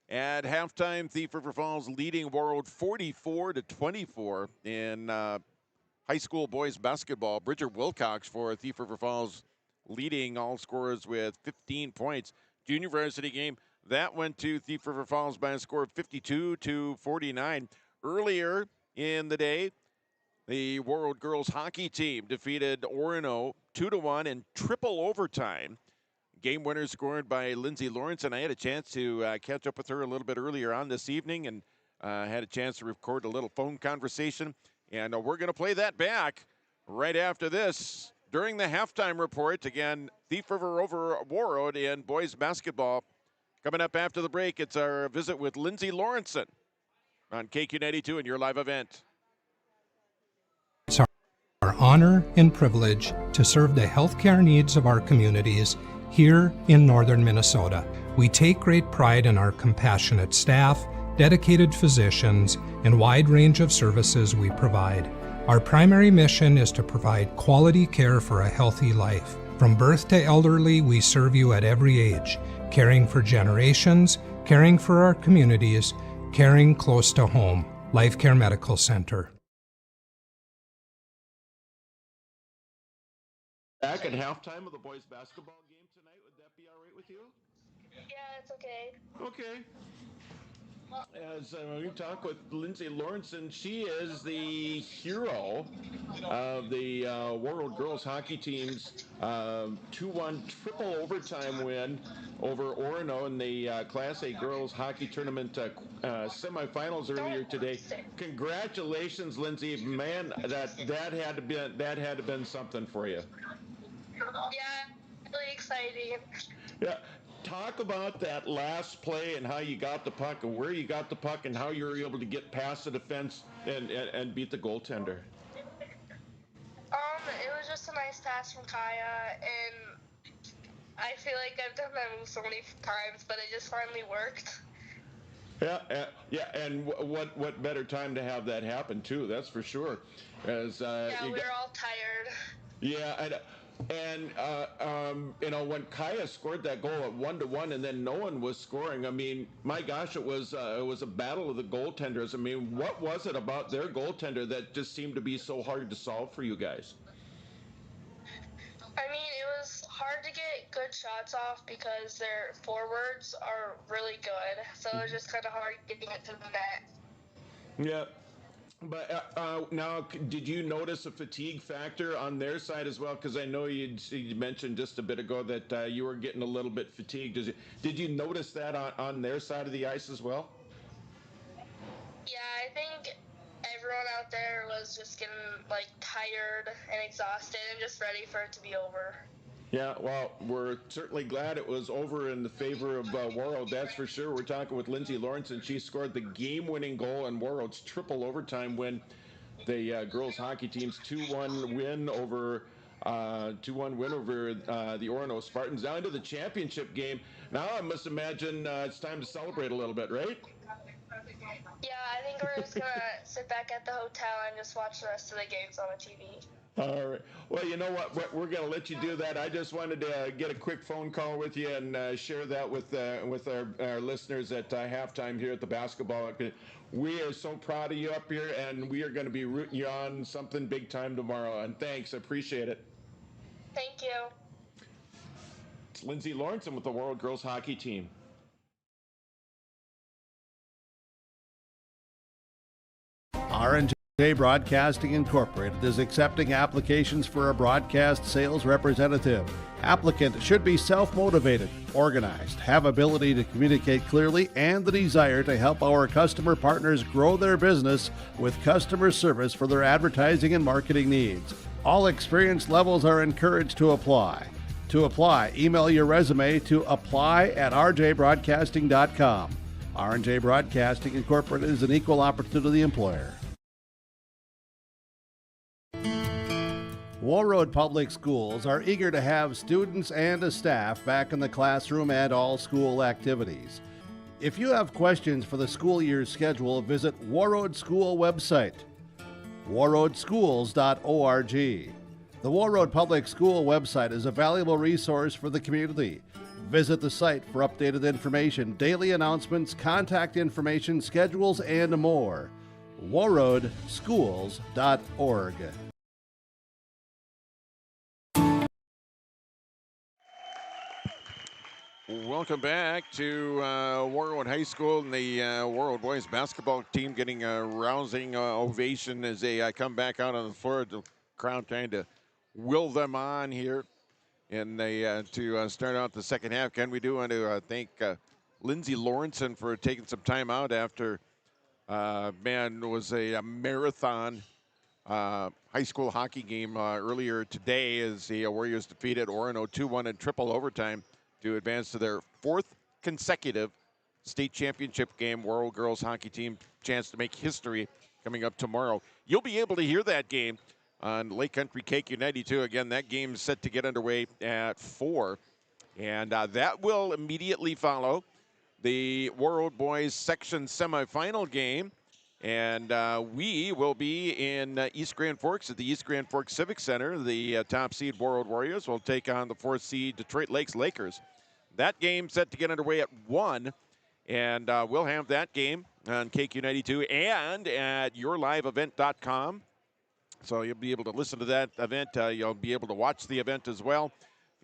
At halftime, Thief River Falls leading Warroad 44-24 in high school boys basketball. Bridger Wilcox for Thief River Falls leading all scorers with 15 points. Junior varsity game, that went to Thief River Falls by a score of 52-49. Earlier in the day, the Warroad girls hockey team defeated Orono 2-1 in triple overtime. Game winner scored by Lindsay Lawrence, and I had a chance to catch up with her a little bit earlier on this evening and had a chance to record a little phone conversation. And we're going to play that back right after this during the halftime report. Again, Thief River over Warroad in boys basketball. Coming up after the break, it's our visit with Lindsay Lawrenson on KQ92 and your live event. It's our honor and privilege to serve the healthcare needs of our communities here in northern Minnesota. We take great pride in our compassionate staff, dedicated physicians, and wide range of services we provide. Our primary mission is to provide quality care for a healthy life. From birth to elderly, we serve you at every age, caring for generations, caring for our communities, caring close to home. Life Care Medical Center. Back at halftime of the boys basketball game tonight, would that be all right with you? Yeah, it's okay. Okay. As we talk with Lindsay Lawrenson, she is the hero of the Warroad girls hockey team's 2-1 triple overtime win over Orono in the Class A girls hockey tournament semifinals earlier today. Congratulations, Lindsay! Man, that had to been something for you. Yeah, really exciting. Yeah. Talk about that last play and how you got the puck and where you got the puck and how you were able to get past the defense and beat the goaltender. It was just a nice pass from Kaya, and I feel like I've done that move so many times, but it just finally worked. Yeah, and what better time to have that happen too? That's for sure. As we were all tired. Yeah, and when Kaya scored that goal at 1-1, and then no one was scoring. I mean, my gosh, it was a battle of the goaltenders. I mean, what was it about their goaltender that just seemed to be so hard to solve for you guys? I mean, it was hard to get good shots off because their forwards are really good, so it was just kind of hard getting it to the net. Yeah. But now, did you notice a fatigue factor on their side as well? Because I know you mentioned just a bit ago that you were getting a little bit fatigued. Did you notice that on their side of the ice as well? Yeah, I think everyone out there was just getting tired and exhausted and just ready for it to be over. Yeah, well, we're certainly glad it was over in the favor of Warroad, that's for sure. We're talking with Lindsay Lawrence, and she scored the game-winning goal in Warroad's triple overtime win. The girls hockey team's 2-1 win over the Orono Spartans. Now into the championship game. Now I must imagine it's time to celebrate a little bit, right? Yeah, I think we're just going to sit back at the hotel and just watch the rest of the games on the TV. All right. Well, you know what? We're going to let you do that. I just wanted to get a quick phone call with you and share that with our listeners at halftime here at the basketball. We are so proud of you up here, and we are going to be rooting you on something big time tomorrow. And thanks. I appreciate it. Thank you. It's Lindsay Lawrenson with the Warroad girls hockey team. R&J Broadcasting Incorporated is accepting applications for a broadcast sales representative. Applicant should be self-motivated, organized, have ability to communicate clearly, and the desire to help our customer partners grow their business with customer service for their advertising and marketing needs. All experience levels are encouraged to apply. To apply, email your resume to apply@rjbroadcasting.com. R&J Broadcasting Incorporated is an equal opportunity employer. Warroad Public Schools are eager to have students and a staff back in the classroom and all school activities. If you have questions for the school year's schedule, visit Warroad School website. warroadschools.org. The Warroad Public School website is a valuable resource for the community. Visit the site for updated information, daily announcements, contact information, schedules, and more. warroadschools.org. Welcome back to Warroad High School, and the Warroad boys basketball team getting a rousing ovation as they come back out on the floor. The crowd trying to will them on here, and they to start out the second half. Ken, we do want to thank Lindsay Lawrenson for taking some time out after it was a marathon high school hockey game earlier today as the Warriors defeated Orono 2-1 in triple overtime to advance to their fourth consecutive state championship game. Warroad girls hockey team chance to make history coming up tomorrow. You'll be able to hear that game on Lake Country KQ 92. Again, that game is set to get underway at 4. And that will immediately follow the Warroad boys section semifinal game. And we will be in East Grand Forks at the East Grand Forks Civic Center. The top seed Warroad Warriors will take on the 4th seed Detroit Lakes Lakers. That game set to get underway at 1, and we'll have that game on KQ92 and at yourliveevent.com. So you'll be able to listen to that event. You'll be able to watch the event as well.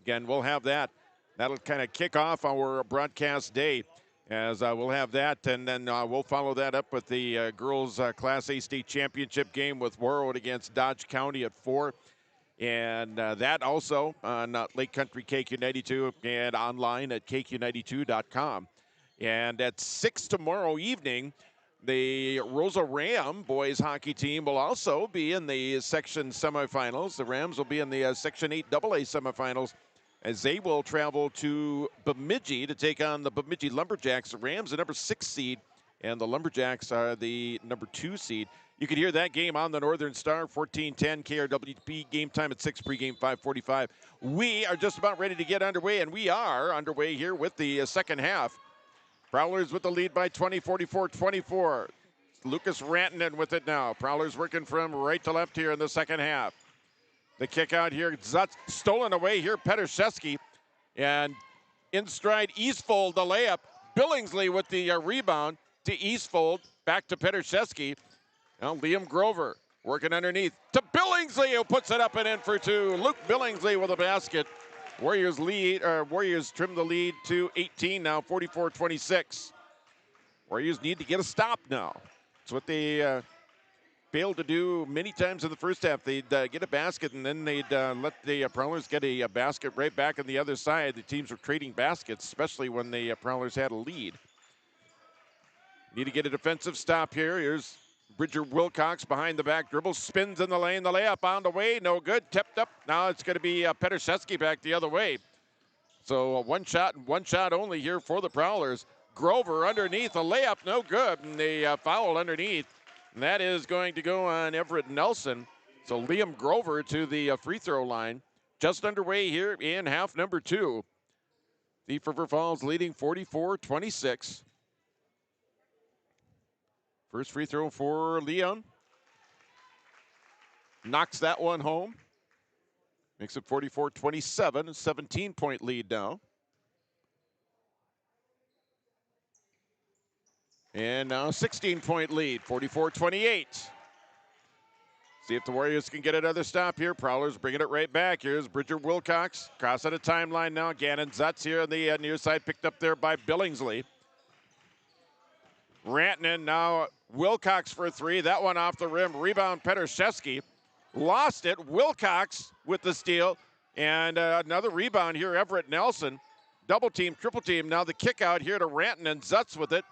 Again, we'll have that. That'll kind of kick off our broadcast day, as we'll have that, and then we'll follow that up with the girls' Class A state championship game with Warroad against Dodge County at 4. And that also on Lake Country KQ92 and online at KQ92.com. And at 6 tomorrow evening, the Rosa Ram boys hockey team will also be in the section semifinals. The Rams will be in the Section 8 AA semifinals as they will travel to Bemidji to take on the Bemidji Lumberjacks. The Rams, the number 6 seed, and the Lumberjacks are the number 2 seed. You can hear that game on the Northern Star, 1410 KRWP, game time at 6, pregame 5:45. We are just about ready to get underway, and we are underway here with the second half. Prowlers with the lead by 20, 44-24. Lucas Rantanen with it now. Prowlers working from right to left here in the second half. The kick out here, Zutz stolen away here, Petraszewski. And in stride, Eastfold, the layup. Billingsley with the rebound to Eastfold, back to Petraszewski. Now Liam Grover working underneath to Billingsley, who puts it up and in for 2. Luke Billingsley with a basket. Warriors trim the lead to 18 now, 44-26. Warriors need to get a stop now. That's what they failed to do many times in the first half. They'd get a basket, and then they'd let the Prowlers get a basket right back on the other side. The teams were trading baskets, especially when the Prowlers had a lead. Need to get a defensive stop here. Here's Bridger Wilcox behind the back dribble, spins in the lane, the layup on the way, no good, tipped up. Now it's going to be Petraszewski back the other way. So one shot and one shot only here for the Prowlers. Grover underneath, a layup, no good, and the foul underneath. And that is going to go on Everett Nelson. So Liam Grover to the free throw line. Just underway here in half number 2. Thief River Falls leading 44-26. First free throw for Leon. Knocks that one home. Makes it 44-27, a 17-point lead now. And now 16-point lead, 44-28. See if the Warriors can get another stop here. Prowlers bringing it right back. Here's Bridger Wilcox. Cross at a timeline now. Gannon Zutz here on the near side, picked up there by Billingsley. Rantanen now, Wilcox for 3. That one off the rim. Rebound, Petraszewski. Lost it. Wilcox with the steal. And another rebound here, Everett Nelson. Double team, triple team. Now the kick out here to Rantanen. Zutz with it.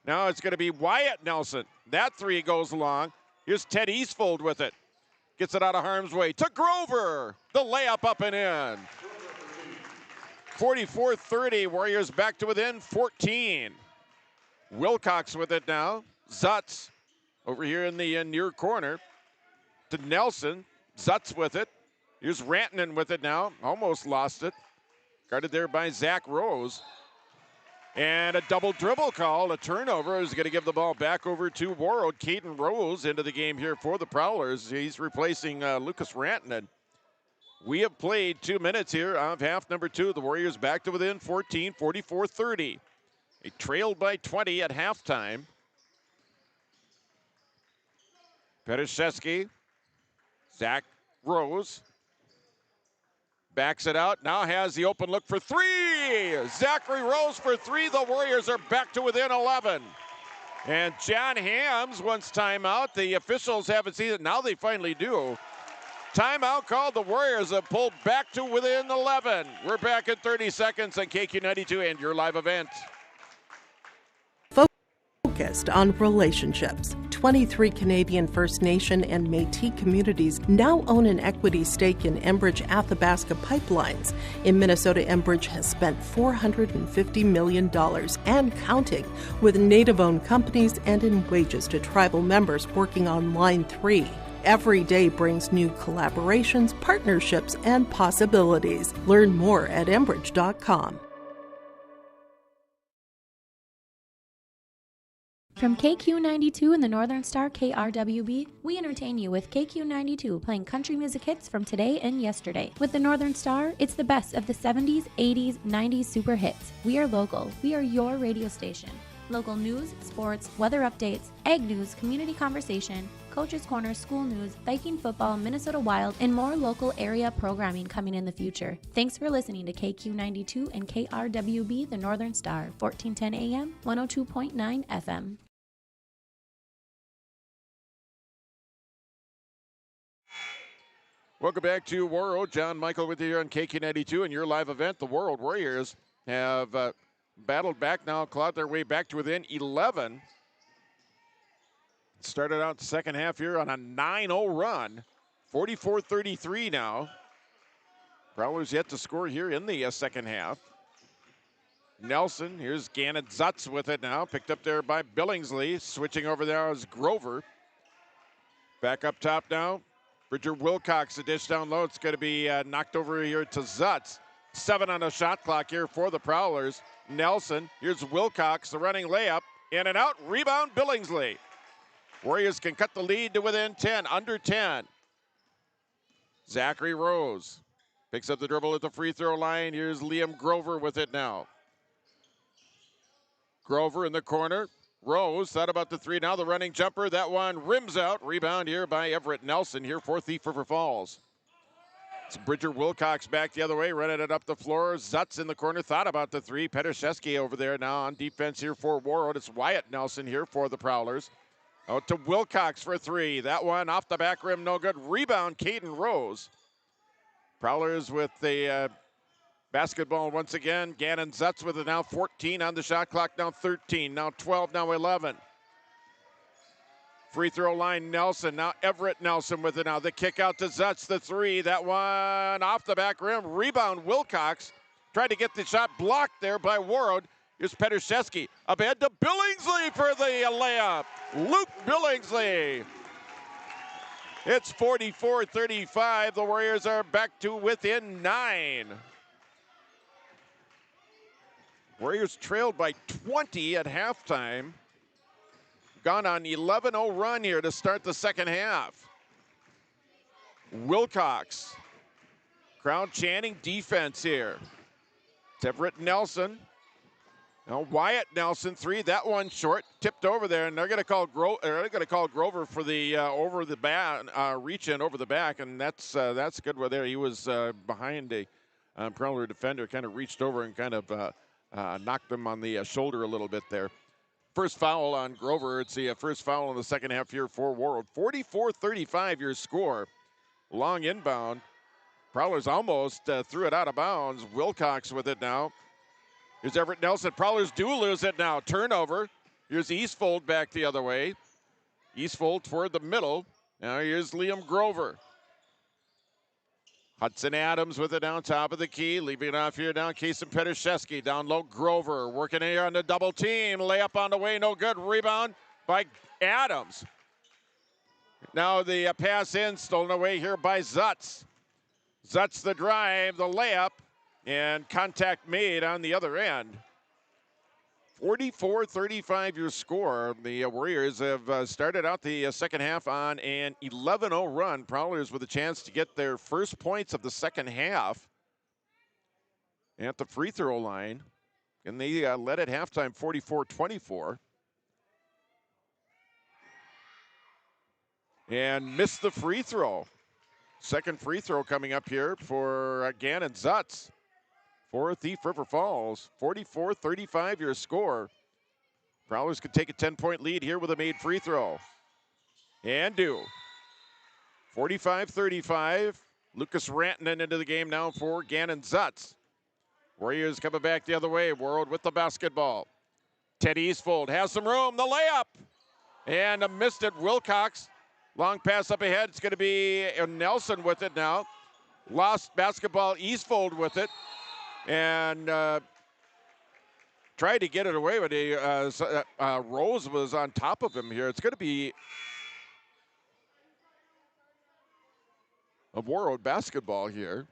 Now it's going to be Wyatt Nelson. That 3 goes long. Here's Ted Eastfold with it. Gets it out of harm's way to Grover. The layup up and in. 44-30. Warriors back to within 14. Wilcox with it now. Zutz over here in the near corner to Nelson. Zutz with it. Here's Rantanen with it now. Almost lost it. Guarded there by Zach Rose. And a double dribble call, a turnover, is going to give the ball back over to Warroad. Caden Rose into the game here for the Prowlers. He's replacing Lucas Rantanen. We have played 2 minutes here of half number 2. The Warriors back to within 14, 44-30. They trailed by 20 at halftime. Petashevsky, Zach Rose backs it out, now has the open look for 3. Zachary Rose for 3. The Warriors are back to within 11. And John Hams wants timeout. The officials haven't seen it. Now they finally do. Timeout called. The Warriors have pulled back to within 11. We're back in 30 seconds on KQ92 and your live event. Focused on relationships. 23 Canadian First Nation and Métis communities now own an equity stake in Enbridge Athabasca Pipelines. In Minnesota, Enbridge has spent $450 million and counting, with Native-owned companies and in wages to tribal members working on Line 3. Every day brings new collaborations, partnerships, and possibilities. Learn more at Enbridge.com. From KQ92 and the Northern Star KRWB, we entertain you with KQ92 playing country music hits from today and yesterday. With the Northern Star, it's the best of the 70s, 80s, 90s super hits. We are local. We are your radio station. Local news, sports, weather updates, ag news, community conversation, Coach's Corner, school news, Viking football, Minnesota Wild, and more local area programming coming in the future. Thanks for listening to KQ92 and KRWB, the Northern Star, 1410 AM, 102.9 FM. Welcome back to Warroad. John Michael with you here on KQ92 and your live event. The Warroad Warriors have battled back now, clawed their way back to within 11. Started out the second half here on a 9-0 run. 44-33 now. Prowlers yet to score here in the second half. Nelson, here's Gannon Zutz with it now. Picked up there by Billingsley. Switching over there is Grover. Back up top now. Bridger Wilcox, a dish down low. It's going to be knocked over here to Zutz. 7 on the shot clock here for the Prowlers. Nelson, here's Wilcox, the running layup. In and out, rebound Billingsley. Warriors can cut the lead to within 10, under 10. Zachary Rose picks up the dribble at the free throw line. Here's Liam Grover with it now. Grover in the corner. Rose thought about the 3. Now the running jumper. That one rims out. Rebound here by Everett Nelson here for Thief River Falls. It's Bridger Wilcox back the other way, running it up the floor. Zutz in the corner, thought about the 3. Petashevsky over there now on defense here for Warroad. It's Wyatt Nelson here for the Prowlers. Out to Wilcox for 3. That one off the back rim, no good. Rebound, Caden Rose. Prowlers with the basketball once again. Gannon Zutz with it now. 14 on the shot clock, now 13, now 12, now 11. Free throw line, Nelson. Now Everett Nelson with it now. The kick out to Zutz, the 3. That one off the back rim. Rebound, Wilcox. Tried to get the shot blocked there by Warroad. Here's Petashevsky. Up ahead to Billingsley for the layup. Luke Billingsley. It's 44-35. The Warriors are back to within 9. Warriors trailed by 20 at halftime. Gone on 11-0 run here to start the second half. Wilcox. Crowd chanting defense here. It's Everett Nelson. Now Wyatt Nelson, 3. That one short, tipped over there, and they're going to call Grover for the over the back reach in over the back, and that's good. Where there he was behind a Prowler defender, kind of reached over and kind of knocked him on the shoulder a little bit there. First foul on Grover. It's the first foul in the second half here for Warroad. 44-35 your score. Long inbound. Prowlers almost threw it out of bounds. Wilcox with it now. Here's Everett Nelson. Prowlers do lose it now. Turnover. Here's Eastfold back the other way. Eastfold toward the middle. Now here's Liam Grover. Hudson Adams with it down top of the key. Leaving it off here down. Kason Petashevsky down low. Grover working here on the double team. Layup on the way. No good. Rebound by Adams. Now the pass in. Stolen away here by Zutz. Zutz the drive. The layup. And contact made on the other end. 44-35 your score. The Warriors have started out the second half on an 11-0 run. Prowlers with a chance to get their first points of the second half at the free throw line. And they led at halftime 44-24. And missed the free throw. Second free throw coming up here for Gannon Zutz for Thief River Falls. 44-35 your score. Prowlers could take a 10-point lead here with a made free throw. And do. 45-35. Lucas Rantanen into the game now for Gannon Zutz. Warriors coming back the other way. Warroad with the basketball. Ted Eastfold has some room. The layup. And missed it. Wilcox. Long pass up ahead. It's going to be Nelson with it now. Lost basketball. Eastfold with it. And tried to get it away, but Rose was on top of him here. It's going to be a Warroad basketball here.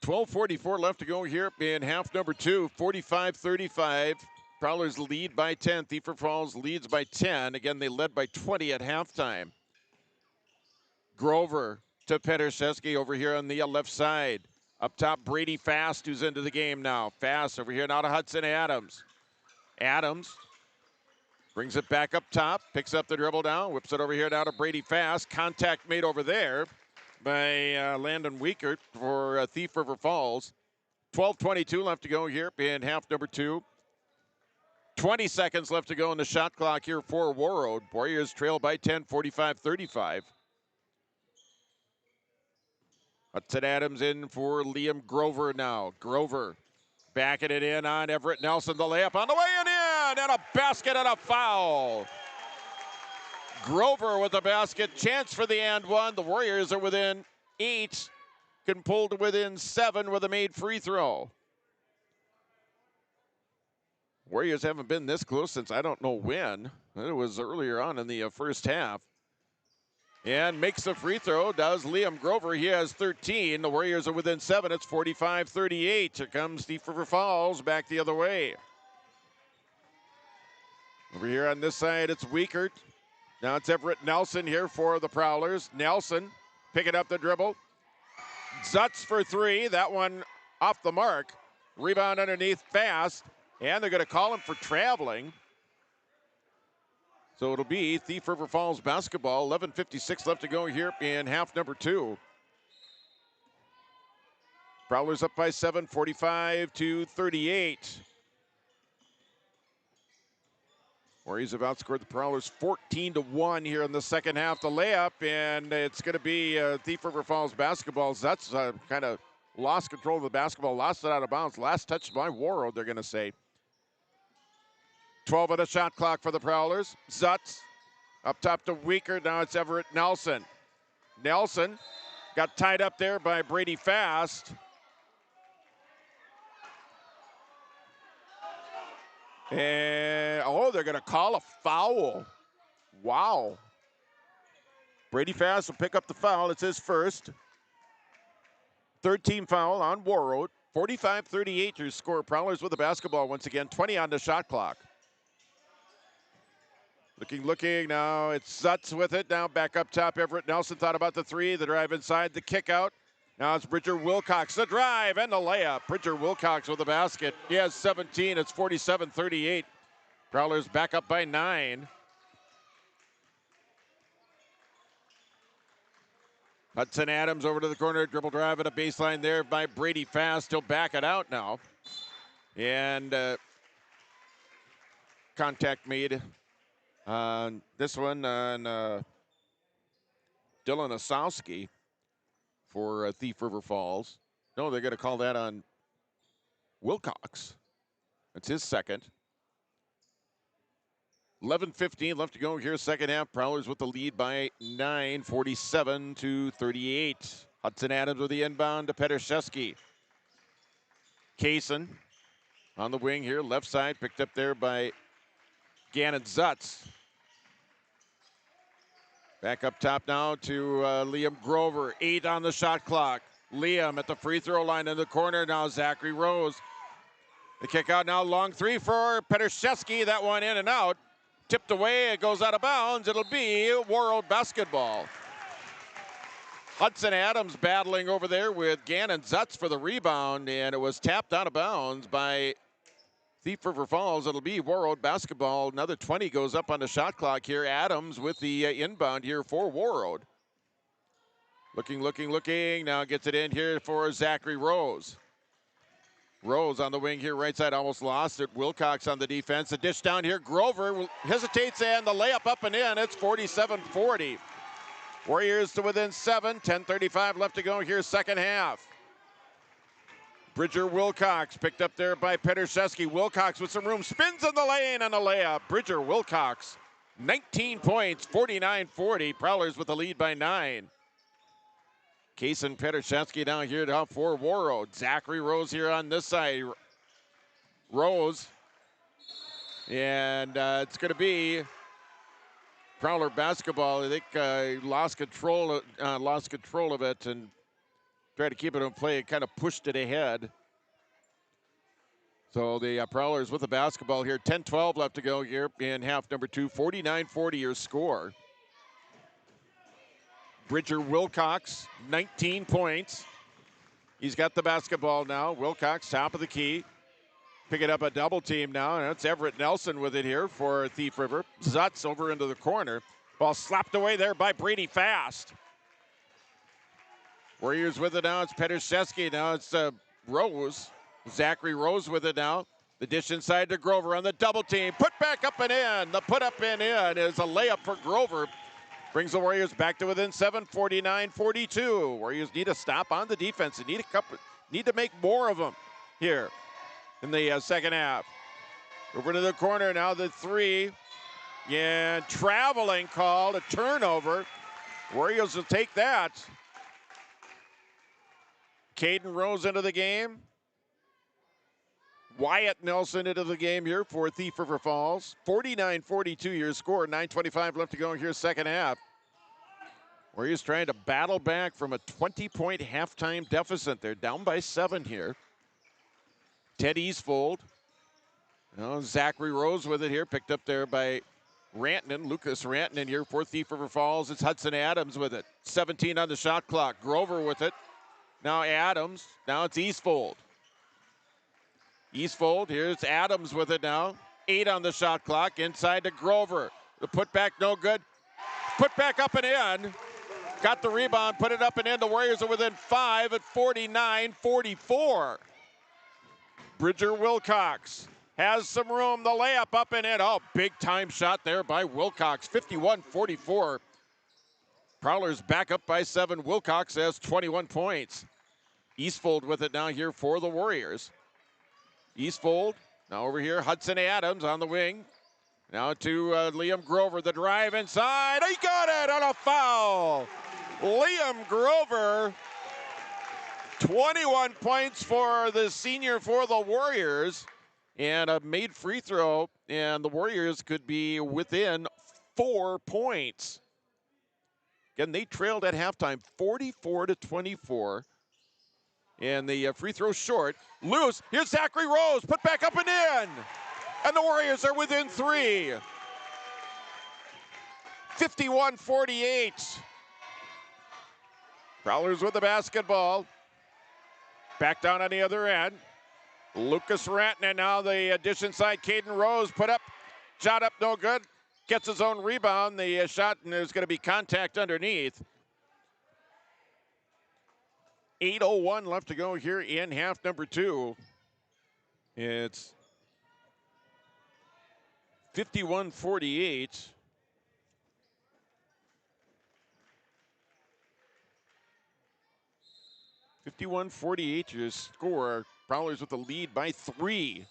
12:44 left to go here in half number 2. 45-35. Prowlers lead by 10. Thief River Falls leads by 10. Again, they led by 20 at halftime. Grover to Petershevsky over here on the left side. Up top, Brady Fast, who's into the game now. Fast over here now to Hudson Adams. Adams brings it back up top, picks up the dribble down, whips it over here now to Brady Fast. Contact made over there by Landon Weikert for Thief River Falls. 12:22 left to go here in half number 2. 20 seconds left to go in the shot clock here for Warroad. Warriors trail by 10, 45-35. Hudson Adams in for Liam Grover now. Grover backing it in on Everett Nelson. The layup on the way and in, and a basket and a foul. Grover with the basket. Chance for the and one. The Warriors are within 8. Can pull to within 7 with a made free throw. Warriors haven't been this close since I don't know when. It was earlier on in the first half. And makes the free throw, does Liam Grover. He has 13. The Warriors are within 7. It's 45-38. Here comes Thief River Falls back the other way. Over here on this side, it's Weikert. Now it's Everett Nelson here for the Prowlers. Nelson picking up the dribble. Zutz for 3. That one off the mark. Rebound underneath Fast. And they're going to call him for traveling. So it'll be Thief River Falls basketball. 11:56 left to go here in half number 2. Prowlers up by 7, 45-38. Warriors have outscored the Prowlers 14-1 here in the second half. The layup, and it's going to be Thief River Falls basketball. That's kind of lost control of the basketball, lost it out of bounds. Last touch by Warroad, they're going to say. 12 on the shot clock for the Prowlers. Zutz up top to Weikert. Now it's Everett Nelson. Nelson got tied up there by Brady Fast. And, they're going to call a foul. Wow. Brady Fast will pick up the foul. It's his first. Third team foul on Warroad. 45-38 your score. Prowlers with the basketball once again. 20 on the shot clock. Looking, now it's Zutz with it. Now back up top, Everett Nelson thought about the 3, the drive inside, the kick out. Now it's Bridger Wilcox, the drive and the layup. Bridger Wilcox with the basket. He has 17, it's 47-38. Prowlers back up by 9. Hudson Adams over to the corner, dribble drive at a baseline there by Brady Fast. He'll back it out now. And contact made. This one on Dylan Osowski for Thief River Falls. No, they're going to call that on Wilcox. That's his second. 11:15 left to go here, second half. Prowlers with the lead by 9, 47-38. Hudson Adams with the inbound to Petershevsky. Kaysen on the wing here, left side, picked up there by Gannon Zutz. Back up top now to Liam Grover. 8 on the shot clock. Liam at the free throw line in the corner now. Zachary Rose The kick out now, long three for Petrszewski. That one in and out. Tipped away, it goes out of bounds. It'll be Warroad basketball. Hudson Adams battling over there with Gannon Zutz for the rebound, and it was tapped out of bounds by Thief River Falls. It'll be Warroad basketball. Another 20 goes up on the shot clock here. Adams with the inbound here for Warroad. Looking. Now gets it in here for Zachary Rose. Rose on the wing here, right side, almost lost it. Wilcox on the defense. The dish down here. Grover hesitates, and the layup up and in. It's 47-40. Warriors to within 7. 10:35 left to go here, second half. Bridger Wilcox picked up there by Petrszewski. Wilcox with some room, spins in the lane and a layup. Bridger Wilcox, 19 points, 49-40. Prowlers with the lead by 9. Kaysen Petrszewski down here down for Warroad. Zachary Rose here on this side. Rose. And it's going to be Prowler basketball. I think lost control of it and tried to keep it in play. It kind of pushed it ahead. So the Prowlers with the basketball here. 10-12 left to go here in half number 2. 49-40 your score. Bridger Wilcox, 19 points. He's got the basketball now. Wilcox, top of the key. Picking up a double team now, and it's Everett Nelson with it here for Thief River. Zutz over into the corner. Ball slapped away there by Brady Fast. Warriors with it now. It's Petrszewski. Now it's Rose. Zachary Rose with it now. The dish inside to Grover on the double team. Put back up and in. The put up and in is a layup for Grover. Brings the Warriors back to within 7, 49-42. Warriors need a stop on the defense. They need to make more of them here in the second half. Over to the corner now, the three. Yeah, traveling called, a turnover. Warriors will take that. Caden Rose into the game. Wyatt Nelson into the game here for Thief River Falls. 49-42 your score. 9:25 left to go here, second half. Warriors trying to battle back from a 20-point halftime deficit. They're down by 7 here. Ted Eastfold. Zachary Rose with it here, picked up there by Rantanen. Lucas Rantanen here for Thief River Falls. It's Hudson Adams with it. 17 on the shot clock. Grover with it. Now Adams. Now it's Eastfold. Eastfold, here's Adams with it now. 8 on the shot clock, inside to Grover. The putback no good. Put back up and in. Got the rebound, put it up and in. The Warriors are within 5 at 49-44. Bridger Wilcox has some room. The layup up and in. Oh, big time shot there by Wilcox. 51-44. Prowlers back up by 7. Wilcox has 21 points. Eastfold with it now here for the Warriors. Eastfold, now over here, Hudson Adams on the wing. Now to Liam Grover, the drive inside. He got it on a foul. Liam Grover, 21 points for the senior for the Warriors. And a made free throw, and the Warriors could be within 4 points. Again, they trailed at halftime, 44-24. And the free throw short. Loose. Here's Zachary Rose. Put back up and in. And the Warriors are within 3. 51-48. Prowlers with the basketball. Back down on the other end. Lucas Rantanen now the dish inside. Caden Rose put up. Shot up, no good. Gets his own rebound. The shot, and there's going to be contact underneath. 8:01 left to go here in half number 2. It's 51-48. Your score. Prowlers with the lead by 3.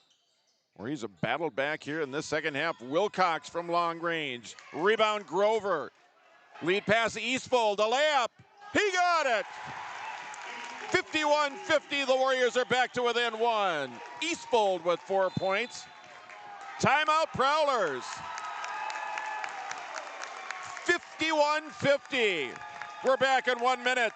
Warriors have battled back here in this second half. Wilcox from long range. Rebound Grover. Lead pass Eastfold. A layup. He got it. 51-50, the Warriors are back to within 1. Eastfold with 4 points. Timeout Prowlers. 51-50. We're back in 1 minute.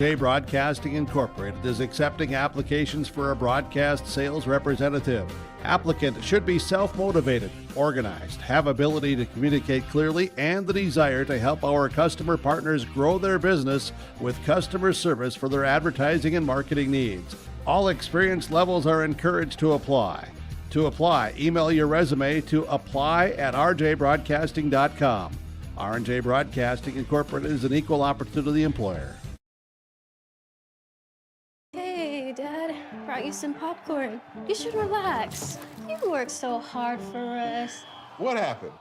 Broadcasting Incorporated is accepting applications for a broadcast sales representative. Applicant should be self-motivated, organized, have ability to communicate clearly, and the desire to help our customer partners grow their business with customer service for their advertising and marketing needs. All experience levels are encouraged to apply. To apply, email your resume to apply@rjbroadcasting.com. R&J Broadcasting Incorporated is an equal opportunity employer. Hey, Dad, brought you some popcorn. You should relax. You worked so hard for us. What happened?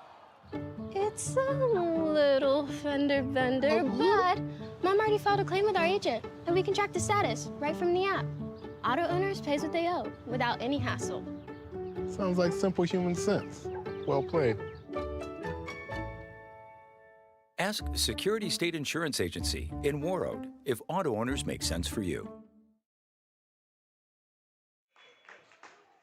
It's a little fender bender, but Mom already filed a claim with our agent, and we can track the status right from the app. Auto owners pays what they owe without any hassle. Sounds like simple human sense. Well played. Ask Security State Insurance Agency in Warroad if auto owners make sense for you.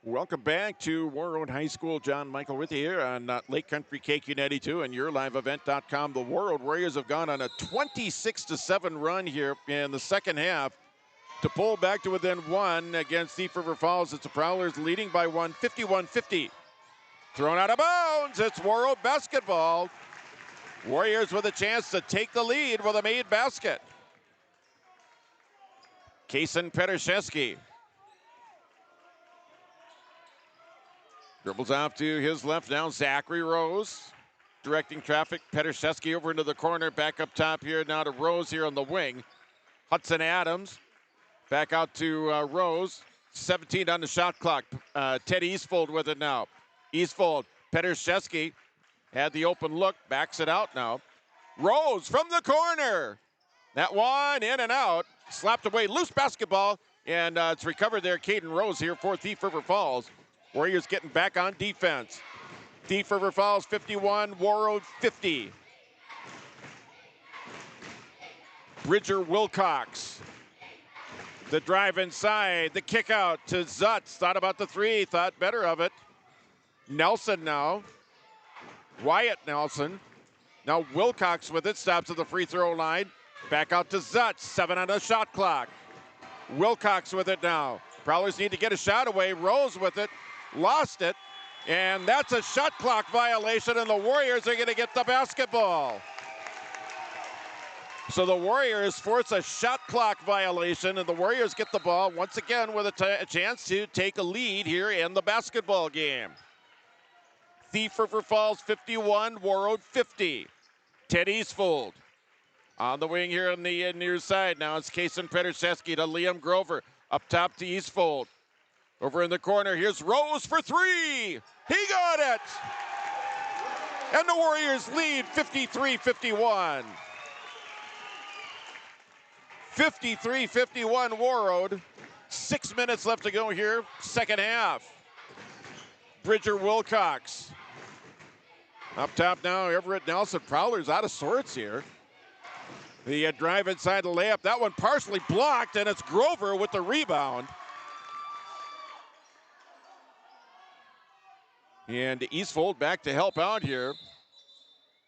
Welcome back to Warroad High School. John Michael with you here on Lake Country KQ92 and YourLiveEvent.com. The Warroad Warriors have gone on a 26-7 run here in the second half to pull back to within one against Thief River Falls. It's the Prowlers leading by one, 51-50. Thrown out of bounds. It's Warroad basketball. Warriors with a chance to take the lead with a made basket. Kason Petraszewski dribbles off to his left now. Zachary Rose directing traffic. Petraszewski over into the corner. Back up top here now to Rose here on the wing. Hudson Adams back out to Rose. 17 on the shot clock. Ted Eastfold with it now. Eastfold. Petraszewski had the open look. Backs it out now. Rose from the corner. That one in and out. Slapped away. Loose basketball. And it's recovered there. Caden Rose here for Thief River Falls. Warriors getting back on defense. Thief River Falls 51, Warroad 50. Bridger Wilcox. The drive inside, the kick out to Zutz. Thought about the three, thought better of it. Nelson now. Wyatt Nelson. Now Wilcox with it, stops at the free throw line. Back out to Zutz, 7 on the shot clock. Wilcox with it now. Prowlers need to get a shot away. Rose with it. Lost it, and that's a shot clock violation, and the Warriors are going to get the basketball. So the Warriors force a shot clock violation, and the Warriors get the ball once again with a chance to take a lead here in the basketball game. Thief River Falls 51, Warroad 50. Ted Eastfold on the wing here on the near side. Now it's Kason Petraszewski to Liam Grover. Up top to Eastfold. Over in the corner, here's Rose for three. He got it. And the Warriors lead 53-51. 53-51 Warroad. 6 minutes left to go here, second half. Bridger Wilcox. Up top now, Everett Nelson. Prowlers out of sorts here. The drive inside the layup. That one partially blocked, and it's Grover with the rebound. And Eastfold back to help out here.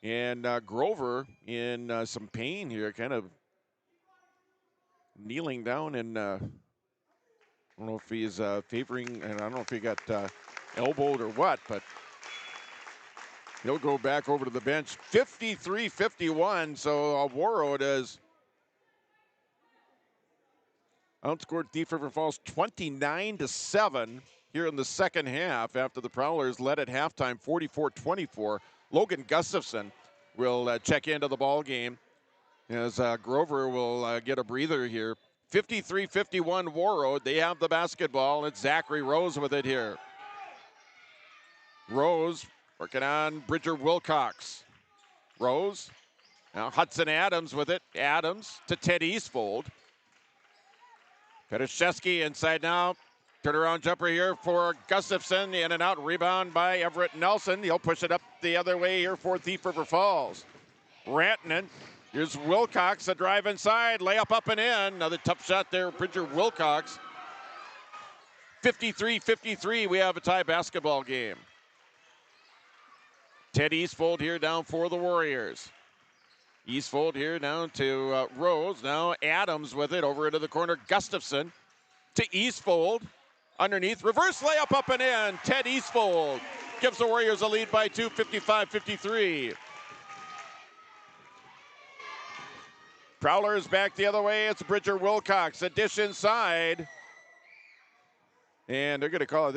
And Grover in some pain here, kind of kneeling down, and I don't know if he's favoring, and I don't know if he got elbowed or what, but he'll go back over to the bench. 53-51, so Warroad has outscored Thief River Falls 29-7 here in the second half after the Prowlers led at halftime 44-24. Logan Gustafson will check into the ball game as Grover will get a breather here. 53-51 Warroad. They have the basketball. It's Zachary Rose with it here. Rose working on Bridger Wilcox. Rose. Now Hudson Adams with it. Adams to Ted Eastfold. Petraszewski inside now. Turnaround jumper here for Gustafson. In and out. Rebound by Everett Nelson. He'll push it up the other way here for Thief River Falls. Rantanen. Here's Wilcox. A drive inside. Layup up and in. Another tough shot there. Bridger Wilcox. 53-53. We have a tie basketball game. Ted Eastfold here down for the Warriors. Eastfold here down to Rose. Now Adams with it over into the corner. Gustafson to Eastfold. Underneath, reverse layup up and in. Ted Eastfold gives the Warriors a lead by 2, 55-53. Prowlers back the other way. It's Bridger Wilcox. A dish inside. And they're going to call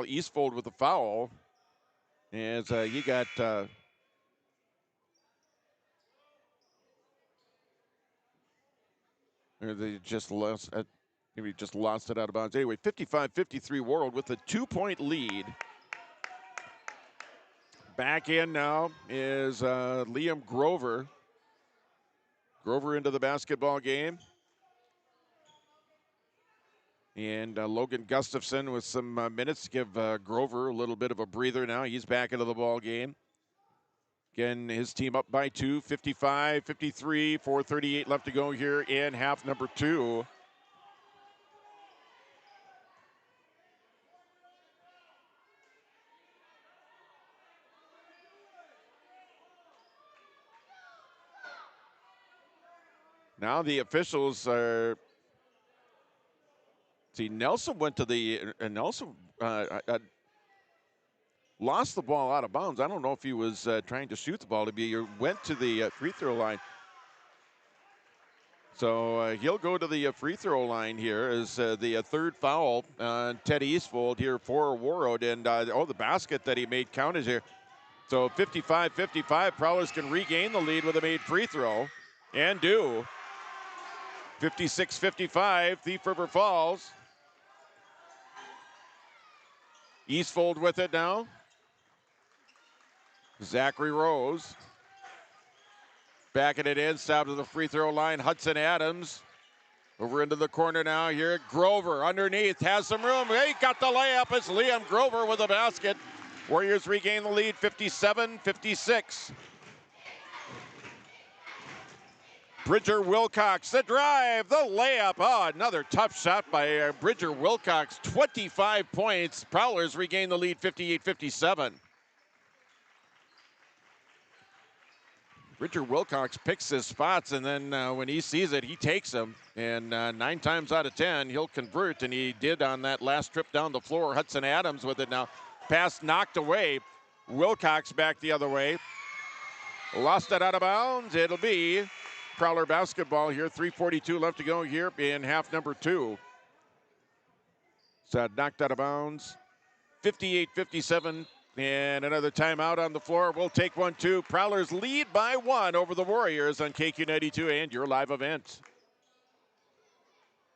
Eastfold with a foul. As you got they just lost. Maybe just lost it out of bounds. Anyway, 55-53 Warroad with a 2-point lead. Back in now is Liam Grover. Grover into the basketball game. And Logan Gustafson with some minutes to give Grover a little bit of a breather now. He's back into the ball game. Again, his team up by 2, 55-53, 4:38 left to go here in half number 2. Now the officials are. See, Nelson went to the Nelson lost the ball out of bounds. I don't know if he was trying to shoot the ball. He went to the free throw line. So he'll go to the free throw line here as the third foul on Ted Eastfold here for Warroad. And the basket that he made counted here. So 55-55, Prowlers can regain the lead with a made free throw and do. 56-55, Thief River Falls. Eastfold with it now. Zachary Rose. Backing it in, south to the free throw line. Hudson Adams over into the corner now here. Grover underneath, has some room. He got the layup. It's Liam Grover with the basket. Warriors regain the lead, 57-56. Bridger Wilcox, the drive, the layup. Oh, another tough shot by Bridger Wilcox. 25 points. Prowlers regain the lead, 58-57. Bridger Wilcox picks his spots, and then when he sees it, he takes them. And 9 times out of 10, he'll convert, and he did on that last trip down the floor. Hudson Adams with it now. Pass knocked away. Wilcox back the other way. Lost it out of bounds. It'll be Prowler basketball here. 3:42 left to go here in half number 2. So knocked out of bounds. 58-57. And another timeout on the floor. We'll take one, too. Prowlers lead by 1 over the Warriors on KQ92 and your live event.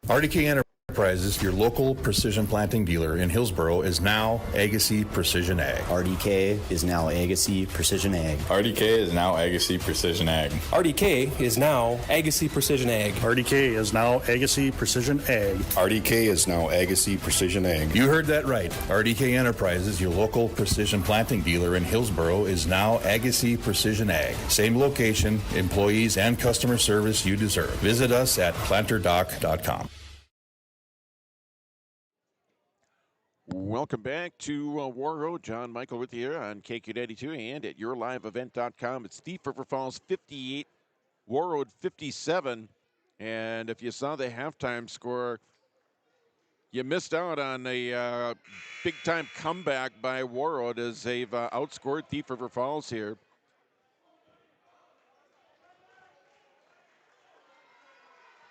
RDK Enterprises, your local precision planting dealer in Hillsboro, is now Agassi Precision Ag. RDK is now Agassi Precision Ag. RDK is now Agassi Precision Ag. RDK is now Agassi Precision Ag. RDK is now Agassi Precision Ag. RDK is now Agassi Precision Ag. You heard that right. RDK Enterprises, your local precision planting dealer in Hillsboro, is now Agassi Precision Ag. Same location, employees, and customer service you deserve. Visit us at planterdoc.com. Welcome back to Warroad. John Michael with you here on KQ92 and at yourliveevent.com. It's Thief River Falls 58, Warroad 57. And if you saw the halftime score, you missed out on a big-time comeback by Warroad as they've outscored Thief River Falls here.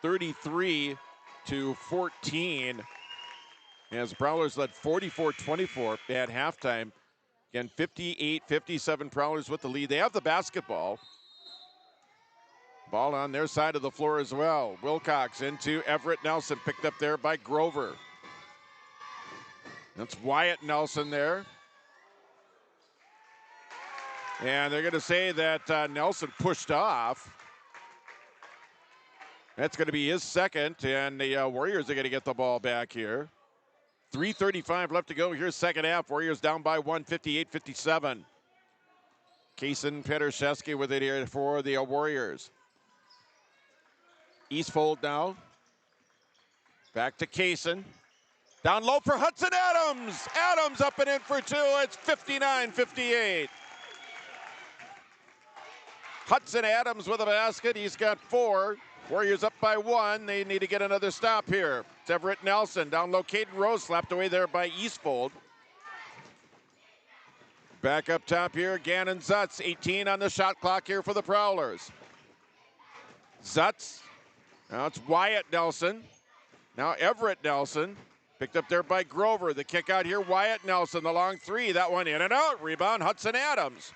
(33-14). As Prowlers led 44-24 at halftime. Again, 58-57 Prowlers with the lead. They have the basketball. Ball on their side of the floor as well. Wilcox into Everett Nelson, picked up there by Grover. That's Wyatt Nelson there. And they're going to say that Nelson pushed off. That's going to be his second, and the Warriors are going to get the ball back here. 3:35 left to go here, second half. Warriors down by 1, 58-57. Kaysen Petershevsky with it here for the Warriors. Eastfold now. Back to Kaysen. Down low for Hudson Adams. Adams up and in for 2. It's 59-58. Hudson Adams with a basket. He's got 4. Warriors up by 1. They need to get another stop here. It's Everett Nelson. Down low, Caden Rose slapped away there by Eastfold. Back up top here, Gannon Zutz. 18 on the shot clock here for the Prowlers. Zutz. Now it's Wyatt Nelson. Now Everett Nelson. Picked up there by Grover. The kick out here, Wyatt Nelson. The long 3. That one in and out. Rebound, Hudson Adams.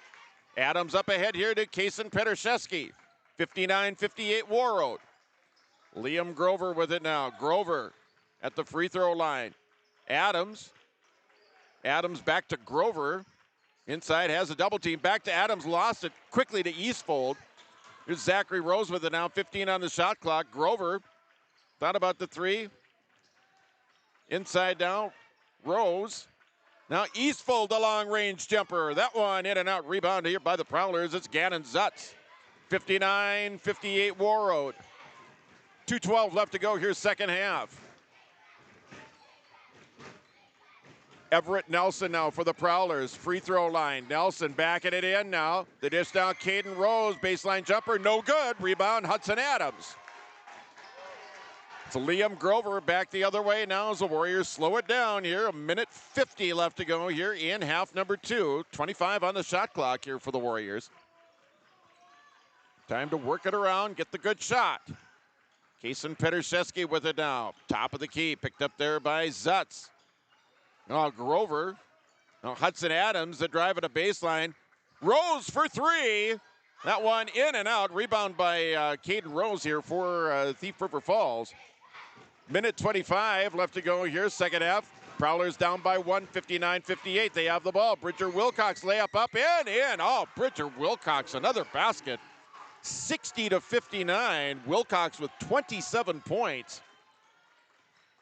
Adams up ahead here to Kason Petraszewski. 59-58 Warroad. Liam Grover with it now. Grover at the free throw line. Adams. Adams back to Grover. Inside has a double team. Back to Adams. Lost it quickly to Eastfold. Here's Zachary Rose with it now. 15 on the shot clock. Grover thought about the 3. Inside down. Rose. Now Eastfold, the long-range jumper. That one in and out. Rebound here by the Prowlers. It's Gannon Zutz. 59-58 Warroad. 2:12 left to go here, second half. Everett Nelson now for the Prowlers. Free throw line. Nelson backing it in now. The dish down, Caden Rose. Baseline jumper, no good. Rebound, Hudson Adams. It's Liam Grover back the other way now as the Warriors slow it down here. 1:50 left to go here in half number 2. 25 on the shot clock here for the Warriors. Time to work it around, get the good shot. Kason Petraszewski with it now. Top of the key, picked up there by Zutz. Now Grover. Now Hudson Adams, the drive at a baseline. Rose for 3. That one in and out. Rebound by Caden Rose here for Thief River Falls. 1:25 left to go here, second half. Prowlers down by 1, 59-58. They have the ball. Bridger Wilcox layup up, in. Oh, Bridger Wilcox, another basket. 60-59. Wilcox with 27 points.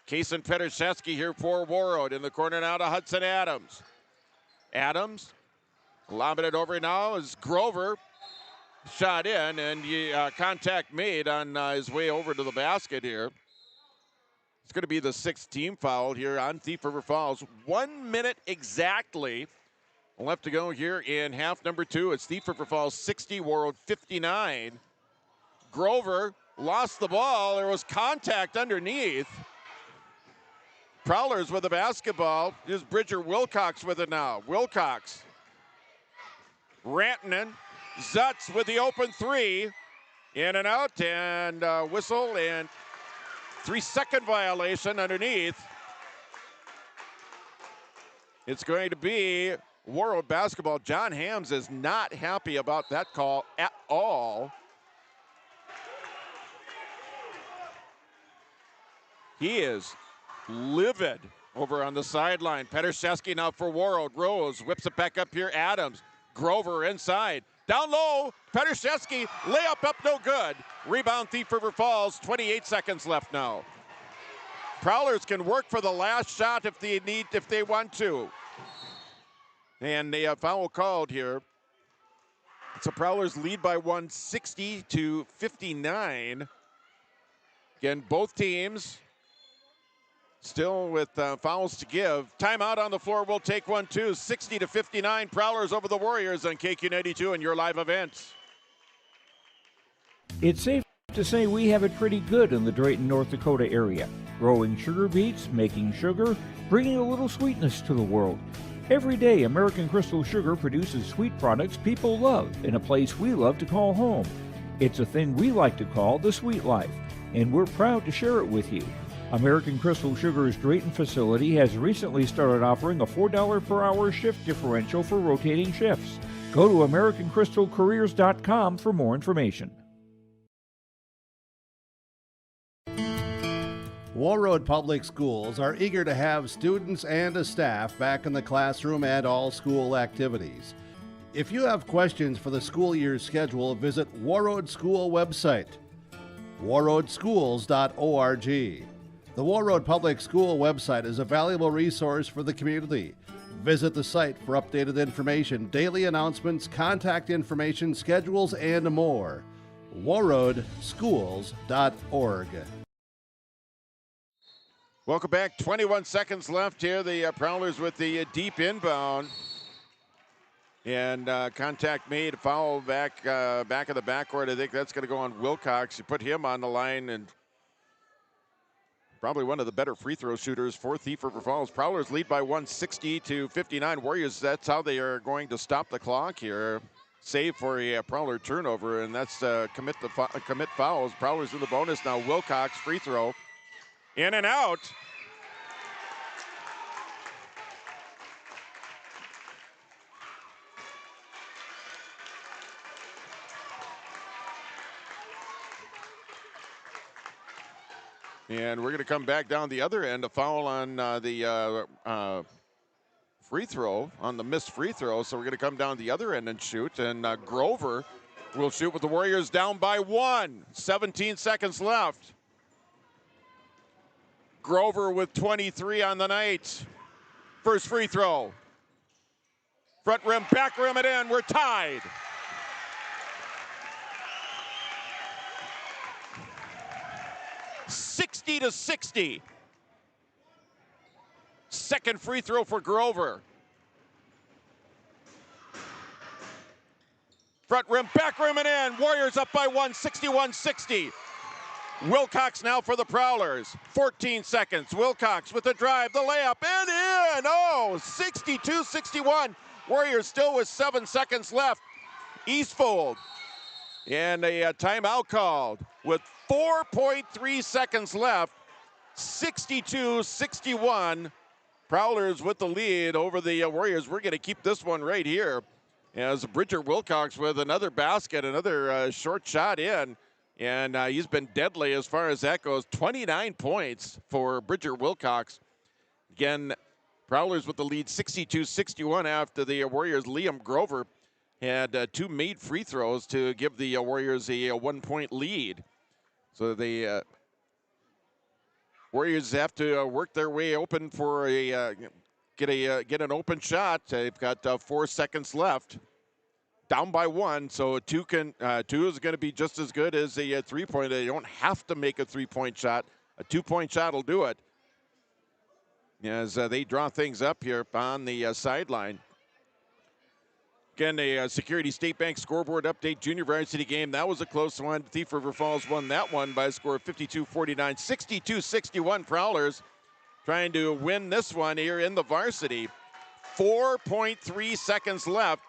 Kason Petraszewski here for Warroad. In the corner now to Hudson Adams. Adams lobbing it over now is Grover. Shot in, and contact made on his way over to the basket here. It's going to be the 6th team foul here on Thief River Falls. 1 minute exactly left to go here in half number 2. It's Thief River Falls 60, Warroad 59. Grover lost the ball. There was contact underneath. Prowlers with the basketball. Here's Bridger Wilcox with it now. Wilcox. Rantanen. Zutz with the open 3. In and out, and whistle, and 3-second violation underneath. It's going to be Warroad basketball. John Hams is not happy about that call at all. He is livid over on the sideline. Petraszewski now for Warroad. Rose whips it back up here. Adams. Grover inside. Down low. Petraszewski. Layup up, no good. Rebound, Thief River Falls. 28 seconds left now. Prowlers can work for the last shot if they want to. And the foul called here. It's a Prowlers lead by 1, 60-59. Again, both teams still with fouls to give. Timeout on the floor. We'll take one, too. 60-59. Prowlers over the Warriors on KQ92 and your live events. It's safe to say we have it pretty good in the Drayton, North Dakota area. Growing sugar beets, making sugar, bringing a little sweetness to the world. Every day, American Crystal Sugar produces sweet products people love in a place we love to call home. It's a thing we like to call the sweet life, and we're proud to share it with you. American Crystal Sugar's Drayton facility has recently started offering a $4 per hour shift differential for rotating shifts. Go to AmericanCrystalCareers.com for more information. Warroad Public Schools are eager to have students and staff back in the classroom and all school activities. If you have questions for the school year's schedule, visit Warroad School website, warroadschools.org. The Warroad Public School website is a valuable resource for the community. Visit the site for updated information, daily announcements, contact information, schedules, and more. warroadschools.org. Welcome back. 21 seconds left here. The Prowlers with the deep inbound. And contact made, foul back of the backcourt. I think that's going to go on Wilcox. You put him on the line, and probably one of the better free throw shooters for Thief River Falls. Prowlers lead by 160-59. Warriors, that's how they are going to stop the clock here. Save for a Prowler turnover, and that's commit fouls. Prowlers in the bonus now. Wilcox, free throw. In and out. And we're going to come back down the other end. A foul on the free throw, on the missed free throw. So we're going to come down the other end and shoot. And Grover will shoot with the Warriors down by 1. 17 seconds left. Grover with 23 on the night. First free throw. Front rim, back rim, it in. We're tied. to 60. Second free throw for Grover. Front rim, back rim, and in. Warriors up by 1, 61-60. Wilcox now for the Prowlers. 14 seconds. Wilcox with the drive, the layup, and in. Oh, 62-61. Warriors still with 7 seconds left. Eastfold. And a timeout called with 4.3 seconds left. 62-61. Prowlers with the lead over the Warriors. We're going to keep this one right here as Bridger Wilcox with another basket, another short shot in. And he's been deadly as far as that goes. 29 points for Bridger Wilcox. Again, Prowlers with the lead 62-61 after the Warriors. Liam Grover had 2 made free throws to give the Warriors a 1-point lead. So the Warriors have to work their way open for a get an open shot. They've got 4 seconds left. Down by 1, so 2 is going to be just as good as a 3-point. They don't have to make a 3-point shot. A 2-point shot will do it. As they draw things up here on the sideline. Again, a Security State Bank scoreboard update, junior varsity game. That was a close one. Thief River Falls won that one by a score of 52-49. 62-61 Prowlers trying to win this one here in the varsity. 4.3 seconds left.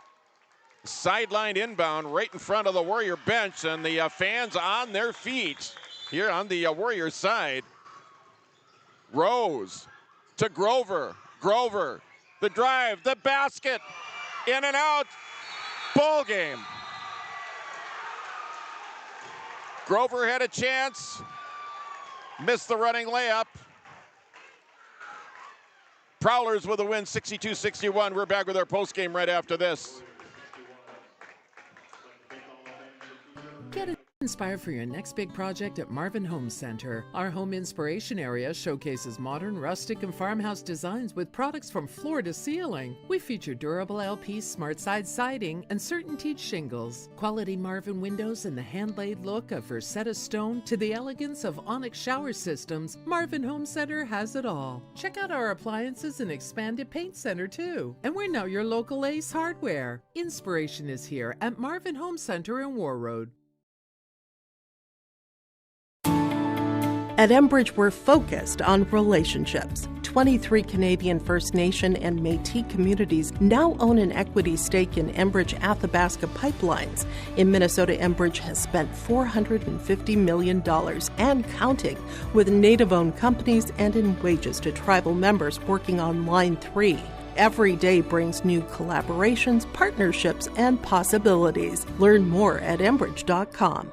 Sideline inbound right in front of the Warrior bench, and the fans on their feet here on the Warrior side. Rose to Grover. Grover, the drive, the basket, in and out. Ball game. Grover had a chance, missed the running layup. Prowlers with a win, 62-61. We're back with our postgame right after this. Get inspired for your next big project at Marvin Home Center. Our home inspiration area showcases modern, rustic, and farmhouse designs with products from floor to ceiling. We feature durable LP smart side siding and CertainTeed shingles, quality Marvin windows, and the hand-laid look of Versetta stone to the elegance of Onyx shower systems. Marvin Home Center has it all. Check out our appliances and expanded paint center too. And we're now your local Ace Hardware. Inspiration is here at Marvin Home Center in Warroad. At Enbridge, we're focused on relationships. 23 Canadian First Nation and Métis communities now own an equity stake in Enbridge Athabasca Pipelines. In Minnesota, Enbridge has spent $450 million and counting with Native-owned companies and in wages to tribal members working on Line 3. Every day brings new collaborations, partnerships, and possibilities. Learn more at Enbridge.com.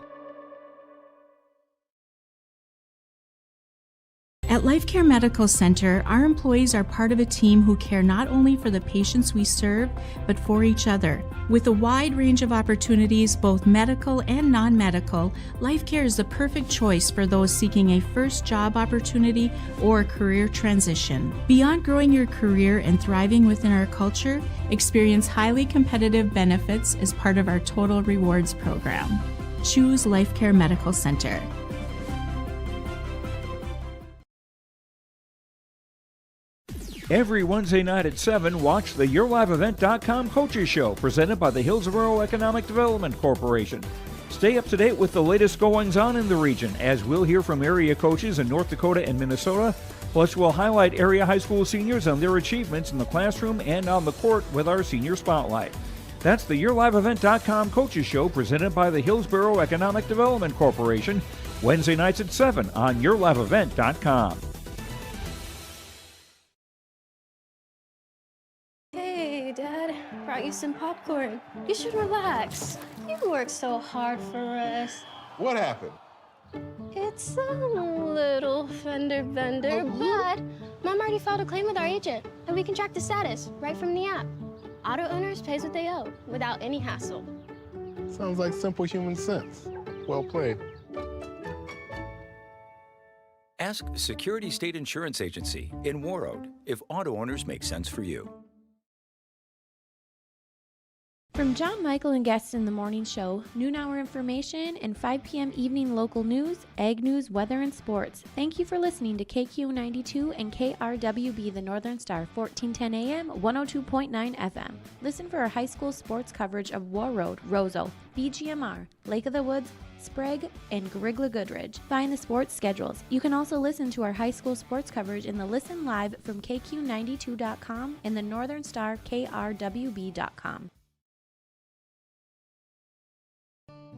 At Life Care Medical Center, our employees are part of a team who care not only for the patients we serve, but for each other. With a wide range of opportunities, both medical and non-medical, Life Care is the perfect choice for those seeking a first job opportunity or career transition. Beyond growing your career and thriving within our culture, experience highly competitive benefits as part of our Total Rewards program. Choose Life Care Medical Center. Every Wednesday night at 7, watch the YourLiveEvent.com Coaches Show, presented by the Hillsborough Economic Development Corporation. Stay up to date with the latest goings-on in the region, as we'll hear from area coaches in North Dakota and Minnesota. Plus, we'll highlight area high school seniors and their achievements in the classroom and on the court with our Senior Spotlight. That's the YourLiveEvent.com Coaches Show, presented by the Hillsborough Economic Development Corporation, Wednesday nights at 7 on YourLiveEvent.com. Hey, Dad, brought you some popcorn. You should relax. You worked so hard for us. What happened? It's a little fender bender, but Mom already filed a claim with our agent, and we can track the status right from the app. Auto owners pays what they owe without any hassle. Sounds like simple human sense. Well played. Ask Security State Insurance Agency in Warroad if auto owners make sense for you. From John Michael and guests in the morning show, noon hour information, and 5 p.m. evening local news, ag news, weather, and sports. Thank you for listening to KQ92 and KRWB the Northern Star, 1410 AM, 102.9 FM. Listen for our high school sports coverage of Warroad, Roseau, BGMR, Lake of the Woods, Sprague, and Grigla Goodridge. Find the sports schedules. You can also listen to our high school sports coverage in the Listen Live from KQ92.com and the Northern Star KRWB.com.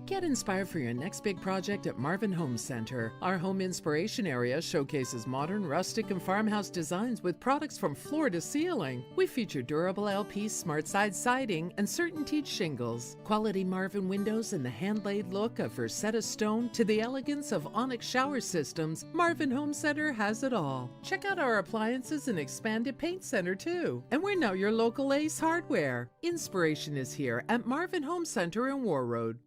Get inspired for your next big project at Marvin Home Center. Our home inspiration area showcases modern, rustic, and farmhouse designs with products from floor to ceiling. We feature durable LP smart side siding and CertainTeed shingles, quality Marvin windows, and the hand-laid look of Versetta stone to the elegance of Onyx shower systems. Marvin Home Center has it all. Check out our appliances and expanded paint center too. And we're now your local Ace Hardware. Inspiration is here at Marvin Home Center in Warroad.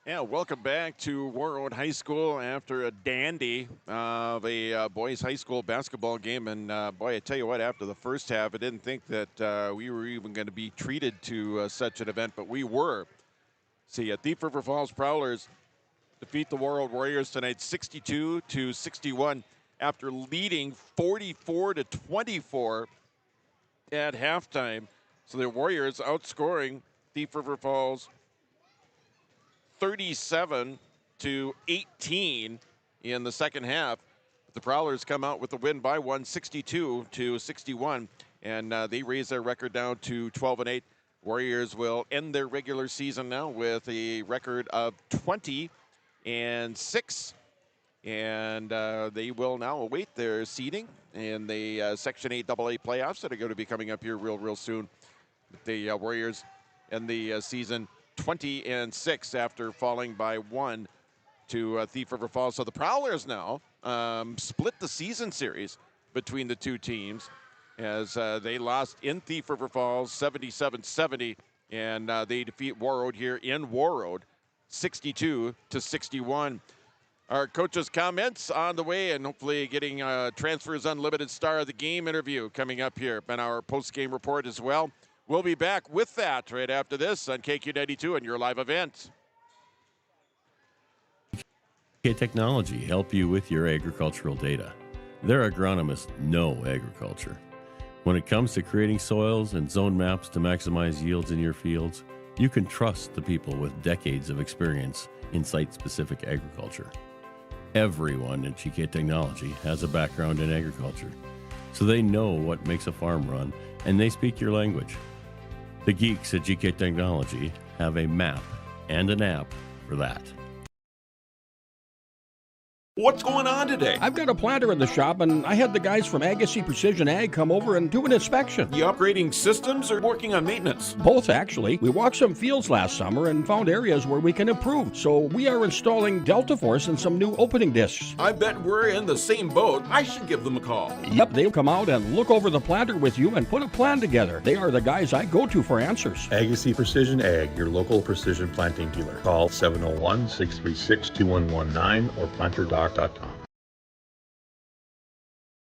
Yeah, welcome back to Warroad High School after a dandy of a boys high school basketball game. And boy, I tell you what, after the first half, I didn't think that we were even going to be treated to such an event, but we were. See, Thief River Falls Prowlers defeat the Warroad Warriors tonight 62-61 after leading 44-24 at halftime. So the Warriors outscoring Thief River Falls 37-18 in the second half. The Prowlers come out with the win by one, 62-61, and they raise their record down to 12-8. Warriors will end their regular season now with a record of 20-6, and they will now await their seeding in the Section 8 AA playoffs that are going to be coming up here real soon. The Warriors end the season 20-6 after falling by one to Thief River Falls. So the Prowlers now split the season series between the two teams as they lost in Thief River Falls 77-70, and they defeat Warroad here in Warroad 62-61. Our coach's comments on the way, and hopefully getting Transfers Unlimited Star of the Game interview coming up here, and our post-game report as well. We'll be back with that right after this on KQ92 and your live event. JK Technology help you with your agricultural data. Their agronomists know agriculture. When it comes to creating soils and zone maps to maximize yields in your fields, you can trust the people with decades of experience in site-specific agriculture. Everyone at GK Technology has a background in agriculture, so they know what makes a farm run, and they speak your language. The geeks at GK Technology have a map and an app for that. What's going on today? I've got a planter in the shop, and I had the guys from Agassiz Precision Ag come over and do an inspection. You upgrading systems or working on maintenance? Both, actually. We walked some fields last summer and found areas where we can improve. So we are installing Delta Force and some new opening discs. I bet we're in the same boat. I should give them a call. Yep, they'll come out and look over the planter with you and put a plan together. They are the guys I go to for answers. Agassiz Precision Ag, your local precision planting dealer. Call 701-636-2119 or planterdoc.com.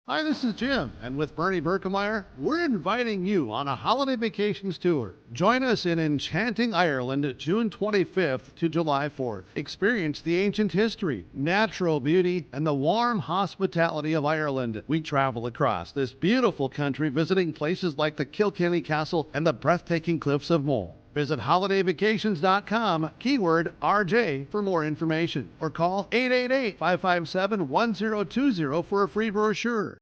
Hi, this is Jim, and with Bernie Berkemeyer, we're inviting you on a holiday vacations tour. Join us in enchanting Ireland June 25th to July 4th. Experience the ancient history, natural beauty, and the warm hospitality of Ireland. We travel across this beautiful country visiting places like the Kilkenny Castle and the breathtaking cliffs of Moher. Visit holidayvacations.com, keyword RJ, for more information, or call 888-557-1020 for a free brochure.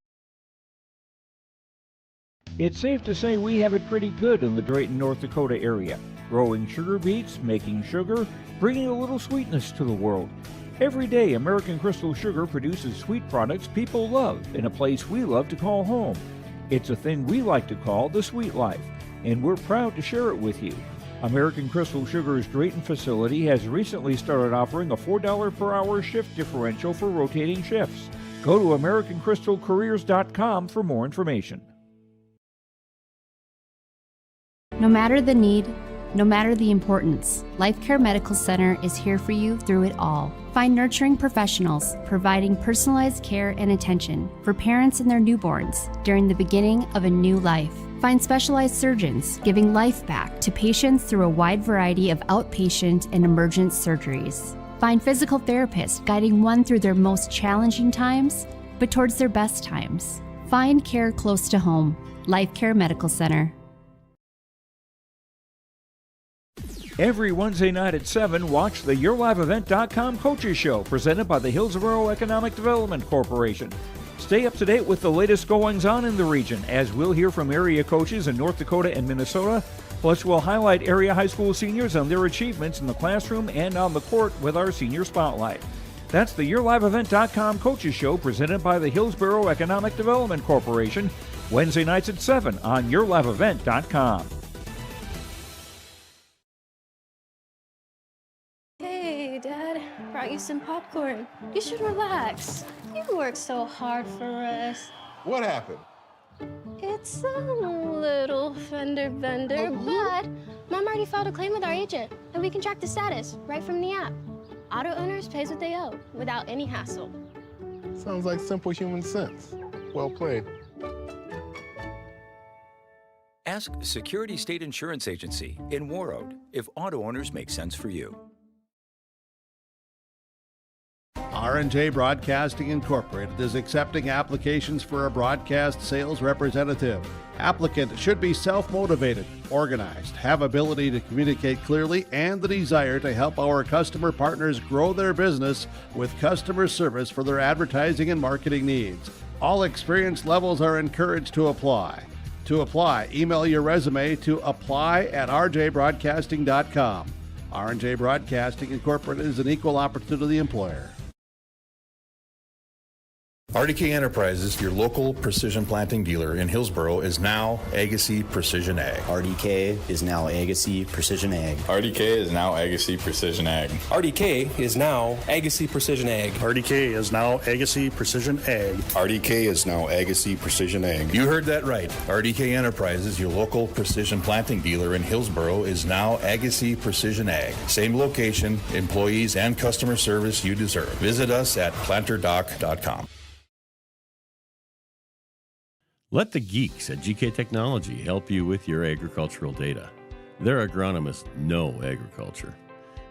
It's safe to say we have it pretty good in the Drayton, North Dakota area. Growing sugar beets, making sugar, bringing a little sweetness to the world. Every day, American Crystal Sugar produces sweet products people love in a place we love to call home. It's a thing we like to call the sweet life, and we're proud to share it with you. American Crystal Sugar's Drayton facility has recently started offering a $4 per hour shift differential for rotating shifts. Go to AmericanCrystalCareers.com for more information. No matter the need, no matter the importance, Life Care Medical Center is here for you through it all. Find nurturing professionals providing personalized care and attention for parents and their newborns during the beginning of a new life. Find specialized surgeons giving life back to patients through a wide variety of outpatient and emergent surgeries. Find physical therapists guiding one through their most challenging times, but towards their best times. Find care close to home. Life Care Medical Center. Every Wednesday night at 7, watch the YourLiveEvent.com Coaches Show presented by the Hillsborough Economic Development Corporation. Stay up to date with the latest goings-on in the region, as we'll hear from area coaches in North Dakota and Minnesota. Plus, we'll highlight area high school seniors on their achievements in the classroom and on the court with our Senior Spotlight. That's the YourLiveEvent.com Coaches Show presented by the Hillsborough Economic Development Corporation, Wednesday nights at 7 on YourLiveEvent.com. Hey, Dad, brought you some popcorn. You should relax. You worked so hard for us. What happened? It's a little fender bender, but Mom already filed a claim with our agent, and we can track the status right from the app. Auto owners pays what they owe without any hassle. Sounds like simple human sense. Well played. Ask Security State Insurance Agency in Warroad if auto owners make sense for you. R&J Broadcasting Incorporated is accepting applications for a broadcast sales representative. Applicant should be self-motivated, organized, have ability to communicate clearly, and the desire to help our customer partners grow their business with customer service for their advertising and marketing needs. All experience levels are encouraged to apply. To apply, email your resume to apply@rjbroadcasting.com. R&J Broadcasting Incorporated is an equal opportunity employer. RDK Enterprises, your local precision planting dealer in Hillsborough, is now Agassiz Precision Ag. RDK is now Agassiz Precision Ag. RDK is now Agassiz Precision Ag. RDK is now Agassiz Precision Ag. RDK is now Agassiz Precision Ag. RDK is now Agassiz Precision Ag. You heard that right. RDK Enterprises, your local precision planting dealer in Hillsborough, is now Agassiz Precision Ag. Same location, employees, and customer service you deserve. Visit us at planterdoc.com. Let the geeks at GK Technology help you with your agricultural data. Their agronomists know agriculture.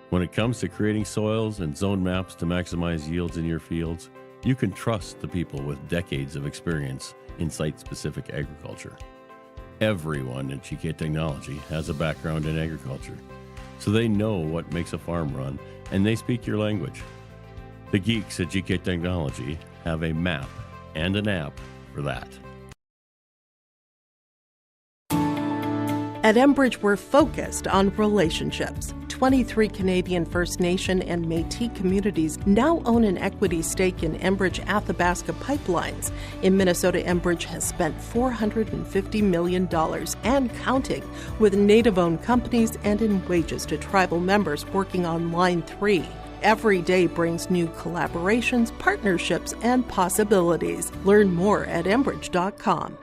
When it comes to creating soils and zone maps to maximize yields in your fields, you can trust the people with decades of experience in site-specific agriculture. Everyone at GK Technology has a background in agriculture, so they know what makes a farm run, and they speak your language. The geeks at GK Technology have a map and an app for that. At Enbridge, we're focused on relationships. 23 Canadian First Nation and Métis communities now own an equity stake in Enbridge Athabasca Pipelines. In Minnesota, Enbridge has spent $450 million and counting with Native-owned companies and in wages to tribal members working on Line 3. Every day brings new collaborations, partnerships, and possibilities. Learn more at Enbridge.com.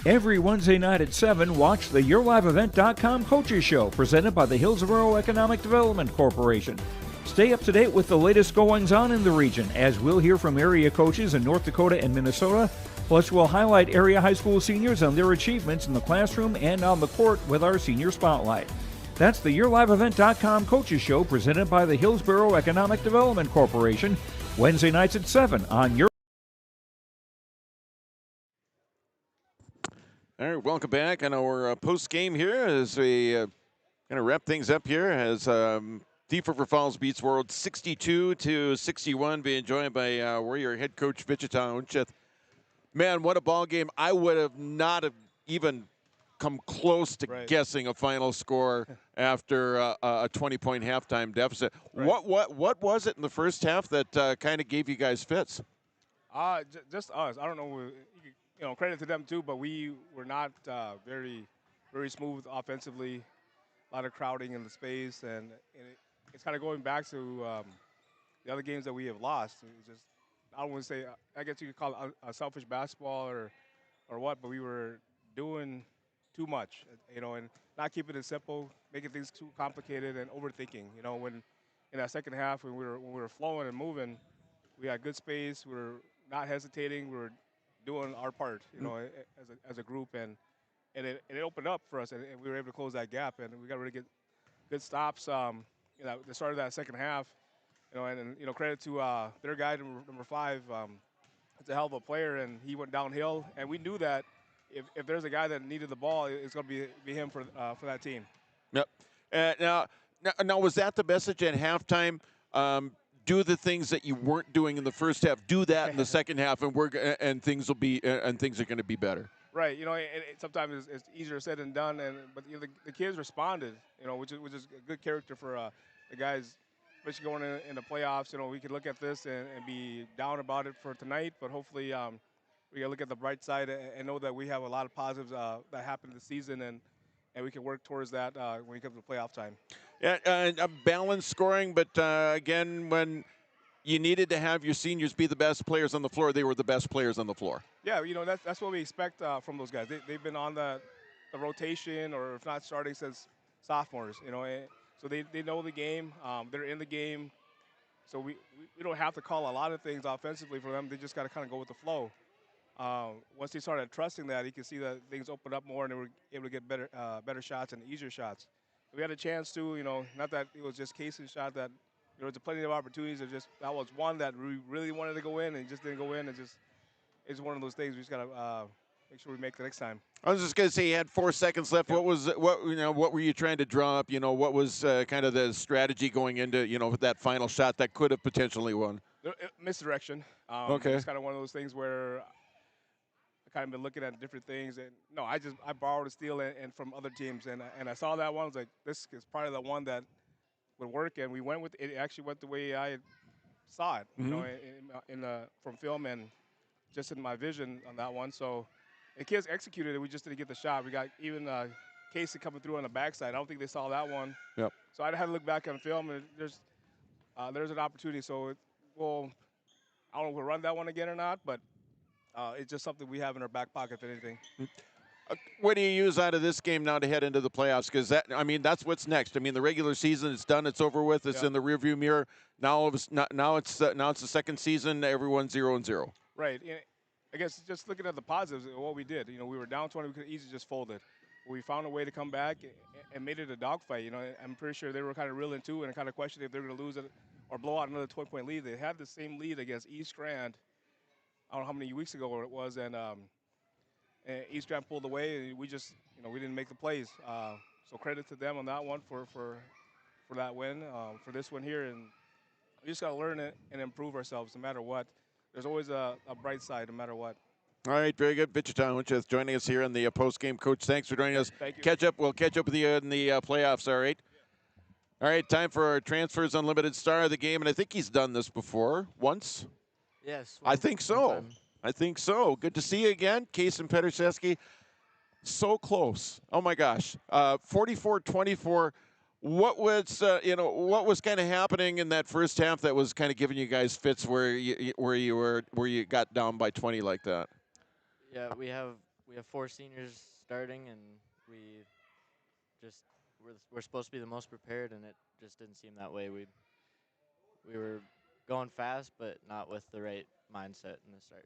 Every Wednesday night at 7, watch the YourLiveEvent.com Coaches Show presented by the Hillsborough Economic Development Corporation. Stay up to date with the latest goings-on in the region, as we'll hear from area coaches in North Dakota and Minnesota. Plus, we'll highlight area high school seniors and their achievements in the classroom and on the court with our Senior Spotlight. That's the YourLiveEvent.com Coaches Show presented by the Hillsborough Economic Development Corporation, Wednesday nights at 7 on your... All right, welcome back on our post-game here as we kind of wrap things up here as Thief River Falls beats Warroad 62-61, being joined by Warrior head coach Wichita Unchith. Man, what a ball game. I would have not have even come close to guessing a final score after a 20-point halftime deficit. Right. What was it in the first half that kind of gave you guys fits? Just us. I don't know. Credit to them too, but we were not very smooth offensively. A lot of crowding in the space, and it's kind of going back to the other games that we have lost. It just, I don't want to say, I guess you could call it a selfish basketball or what, but we were doing too much, and not keeping it simple, making things too complicated and overthinking. When in that second half when we were flowing and moving, we had good space. We were not hesitating. We were doing our part, as a group, and it opened up for us, and we were able to close that gap, and we got really good stops. The start of that second half, and credit to their guy number 5. It's a hell of a player, and he went downhill, and we knew that if there's a guy that needed the ball, it's going to be him for that team. Yep. Now, was that the message at halftime? Do the things that you weren't doing in the first half. Do that in the second half, and things are going to be better. Right. Sometimes it's easier said than done, but the kids responded. Which is a good character for the guys, especially going in the playoffs. We could look at this and be down about it for tonight, but hopefully we can look at the bright side and know that we have a lot of positives that happened this season, and we can work towards that when it comes to playoff time. Yeah, balanced scoring, but again, when you needed to have your seniors be the best players on the floor, they were the best players on the floor. Yeah, that's what we expect from those guys. They've been on the rotation, or if not starting since sophomores. So they know the game. They're in the game. So we don't have to call a lot of things offensively for them. They just got to kind of go with the flow. Once they started trusting that, you can see that things opened up more, and they were able to get better shots and easier shots. We had a chance to, not that it was just Casey's shot, that there was plenty of opportunities. That was one that we really wanted to go in and just didn't go in. It's one of those things we just got to make sure we make the next time. I was just going to say, you had 4 seconds left. Yep. What were you trying to draw up? What was kind of the strategy going into that final shot that could have potentially won? Misdirection. Okay. It's kind of one of those things where I kind of been looking at different things, and I borrowed a steal and from other teams, and I saw that one. I was like, this is probably the one that would work, and we went with it. It actually went the way I saw it, from film and just in my vision on that one. So the kids executed it. We just didn't get the shot. We got even Casey coming through on the backside. I don't think they saw that one. Yep. So I had to look back on film, and there's an opportunity. So I don't know if we'll run that one again or not, but it's just something we have in our back pocket, if anything. What do you use out of this game now to head into the playoffs? Because that's what's next. The regular season is done. It's over with. It's in the rearview mirror. Now it's the second season. Everyone's 0-0. Right. I guess just looking at the positives of what we did. We were down 20. We could easily just fold it. We found a way to come back and made it a dogfight. I'm pretty sure they were kind of reeling too and kind of questioning if they were going to lose it or blow out another 20-point lead. They had the same lead against East Grand. I don't know how many weeks ago it was, and East Grand pulled away, and we just, we didn't make the plays. So credit to them on that one for that win, for this one here, and we just got to learn it and improve ourselves no matter what. There's always a bright side no matter what. All right, very good. Wichita Unchith joining us here in the post-game. Coach, thanks for joining us. Thank you. We'll catch up with you in the playoffs, all right? All right, time for our Transfers Unlimited star of the game, and I think he's done this before, once. Yes. I think so. Good to see you again, Kason Petrzeski. So close. Oh my gosh. 44-24. What was kind of happening in that first half that was kind of giving you guys fits where you got down by 20 like that? Yeah, we have 4 seniors starting, and we're supposed to be the most prepared, and it just didn't seem that way. we were going fast, but not with the right mindset in the start.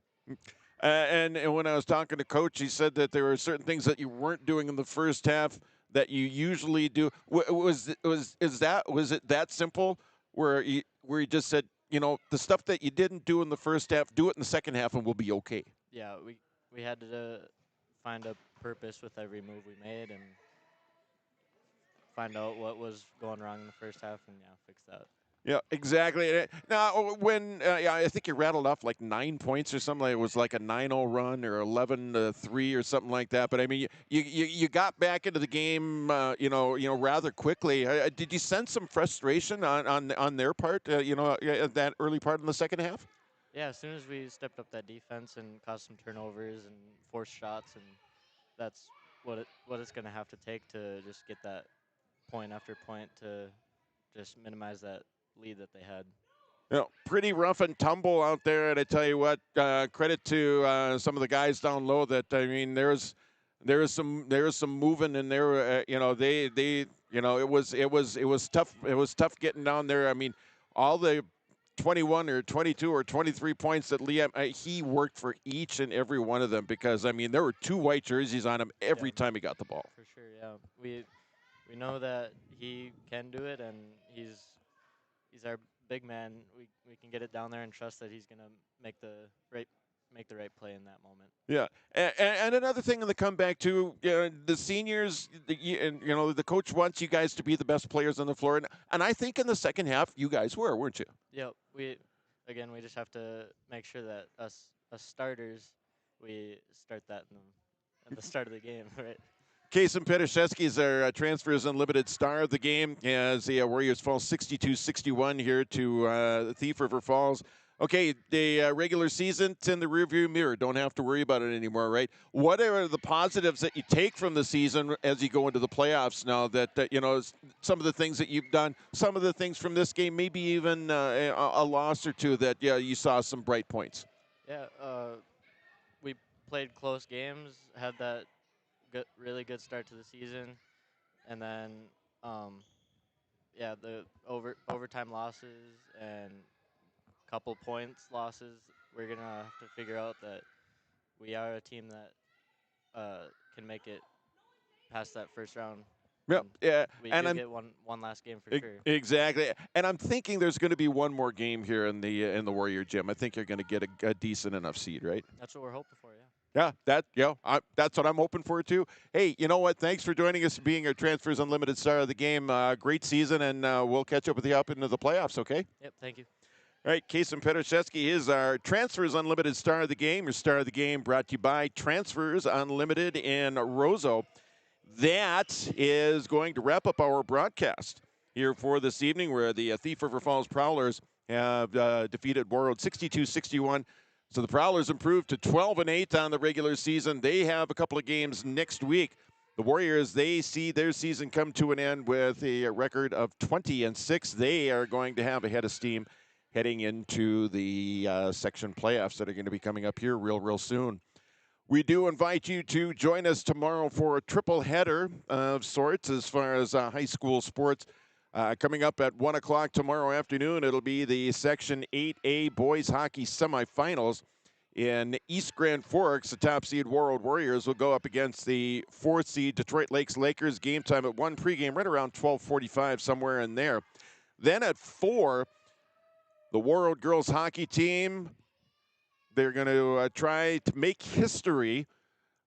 And when I was talking to Coach, he said that there were certain things that you weren't doing in the first half that you usually do. Was it that simple? Where he just said, the stuff that you didn't do in the first half, do it in the second half, and we'll be okay. Yeah, we had to find a purpose with every move we made and find out what was going wrong in the first half and fix that. Yeah, exactly. Now, when I think you rattled off like 9 points or something. It was like a 9-0 run or 11-3 or something like that. But I mean, you got back into the game, rather quickly. Did you sense some frustration on their part? That early part in the second half. Yeah, as soon as we stepped up that defense and caused some turnovers and forced shots, and that's what it's going to have to take to just get that point after point to just minimize that lead that they had. Pretty rough and tumble out there, and I tell you what, credit to some of the guys down low. That I mean, there was some moving, and there, it was tough. It was tough getting down there. I mean, all the 21 or 22 or 23 points that Liam, he worked for each and every one of them, because I mean, there were 2 white jerseys on him every time he got the ball. For sure, yeah. We know that he can do it, and he's our big man. We can get it down there and trust that he's going to make the right play in that moment. Yeah, and another thing in the comeback too, the seniors, the coach wants you guys to be the best players on the floor, and I think in the second half you guys were, weren't you? Yep. We just have to make sure that us starters, we start that at the start of the game, right? Kason Petashevsky is our Transfers Unlimited star of the game as the Warriors fall 62-61 here to Thief River Falls. Okay, the regular season's in the rearview mirror. Don't have to worry about it anymore, right? What are the positives that you take from the season as you go into the playoffs now that, some of the things that you've done, some of the things from this game, maybe even a loss or two that, you saw some bright points? Yeah, we played close games, had that really good start to the season, and then the overtime losses and couple points losses. We're gonna have to figure out that we are a team that can make it past that first round. Yep. Yeah, we and do get one last game for sure. Exactly, and I'm thinking there's going to be one more game here in the Warrior Gym. I think you're going to get a decent enough seed, right? That's what we're hoping for, yeah. Yeah, that's what I'm hoping for too. Hey, you know what? Thanks for joining us, being our Transfers Unlimited star of the game. Great season, and we'll catch up with you up into the playoffs. Okay? Yep. Thank you. All right, Kason Petashevsky is our Transfers Unlimited star of the game. Your star of the game brought to you by Transfers Unlimited in Roseau. That is going to wrap up our broadcast here for this evening, where the Thief River Falls Prowlers have defeated Warroad 62-61. So the Prowlers improved to 12-8 on the regular season. They have a couple of games next week. The Warriors, they see their season come to an end with a record of 20-6. They are going to have a head of steam heading into the section playoffs that are going to be coming up here real soon. We do invite you to join us tomorrow for a triple header of sorts as far as high school sports. Coming up at 1 o'clock tomorrow afternoon, it'll be the Section 8A boys hockey semifinals. In East Grand Forks, the top seed Warroad Warriors will go up against the 4th seed Detroit Lakes Lakers. Game time at 1, pregame right around 12:45, somewhere in there. Then at 4, the Warroad girls hockey team, they're going to try to make history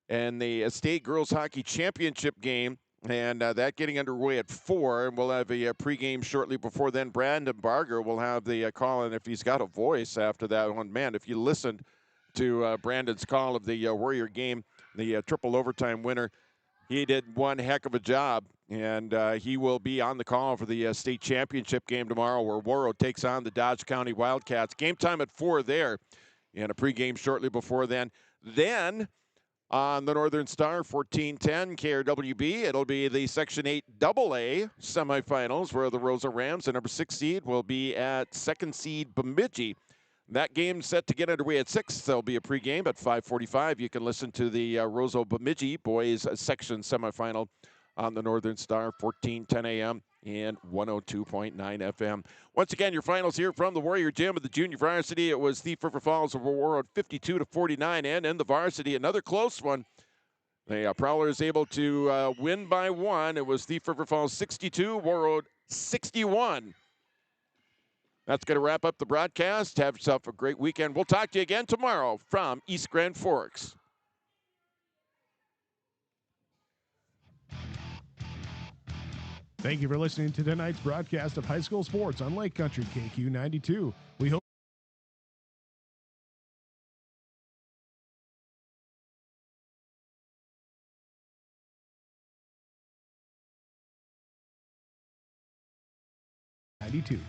in the state girls hockey championship game, and that getting underway at 4. And we'll have a pregame shortly before then. Brandon Barger will have the call, and if he's got a voice after that one, man, if you listened to Brandon's call of the Warrior game, the triple overtime winner, he did one heck of a job, and he will be on the call for the state championship game tomorrow, where Warroad takes on the Dodge County Wildcats. Game time at 4 there, and a pregame shortly before then. Then on the Northern Star, 14:10 KRWB, it'll be the Section 8 AA semifinals, where the Rosa Rams, the number 6 seed, will be at 2nd seed Bemidji. That game's set to get underway at 6. There'll be a pregame at 5:45. You can listen to the Roseau Bemidji boys section semifinal on the Northern Star, 14:10 a.m. and 102.9 FM. Once again, your finals here from the Warrior Gym of the junior varsity. It was Thief River Falls of Warroad 52-49, and in the varsity, another close one. The Prowlers able to win by 1. It was Thief River Falls 62, Warroad 61. That's going to wrap up the broadcast. Have yourself a great weekend. We'll talk to you again tomorrow from East Grand Forks. Thank you for listening to tonight's broadcast of high school sports on Lake Country KQ 92. We hope #92.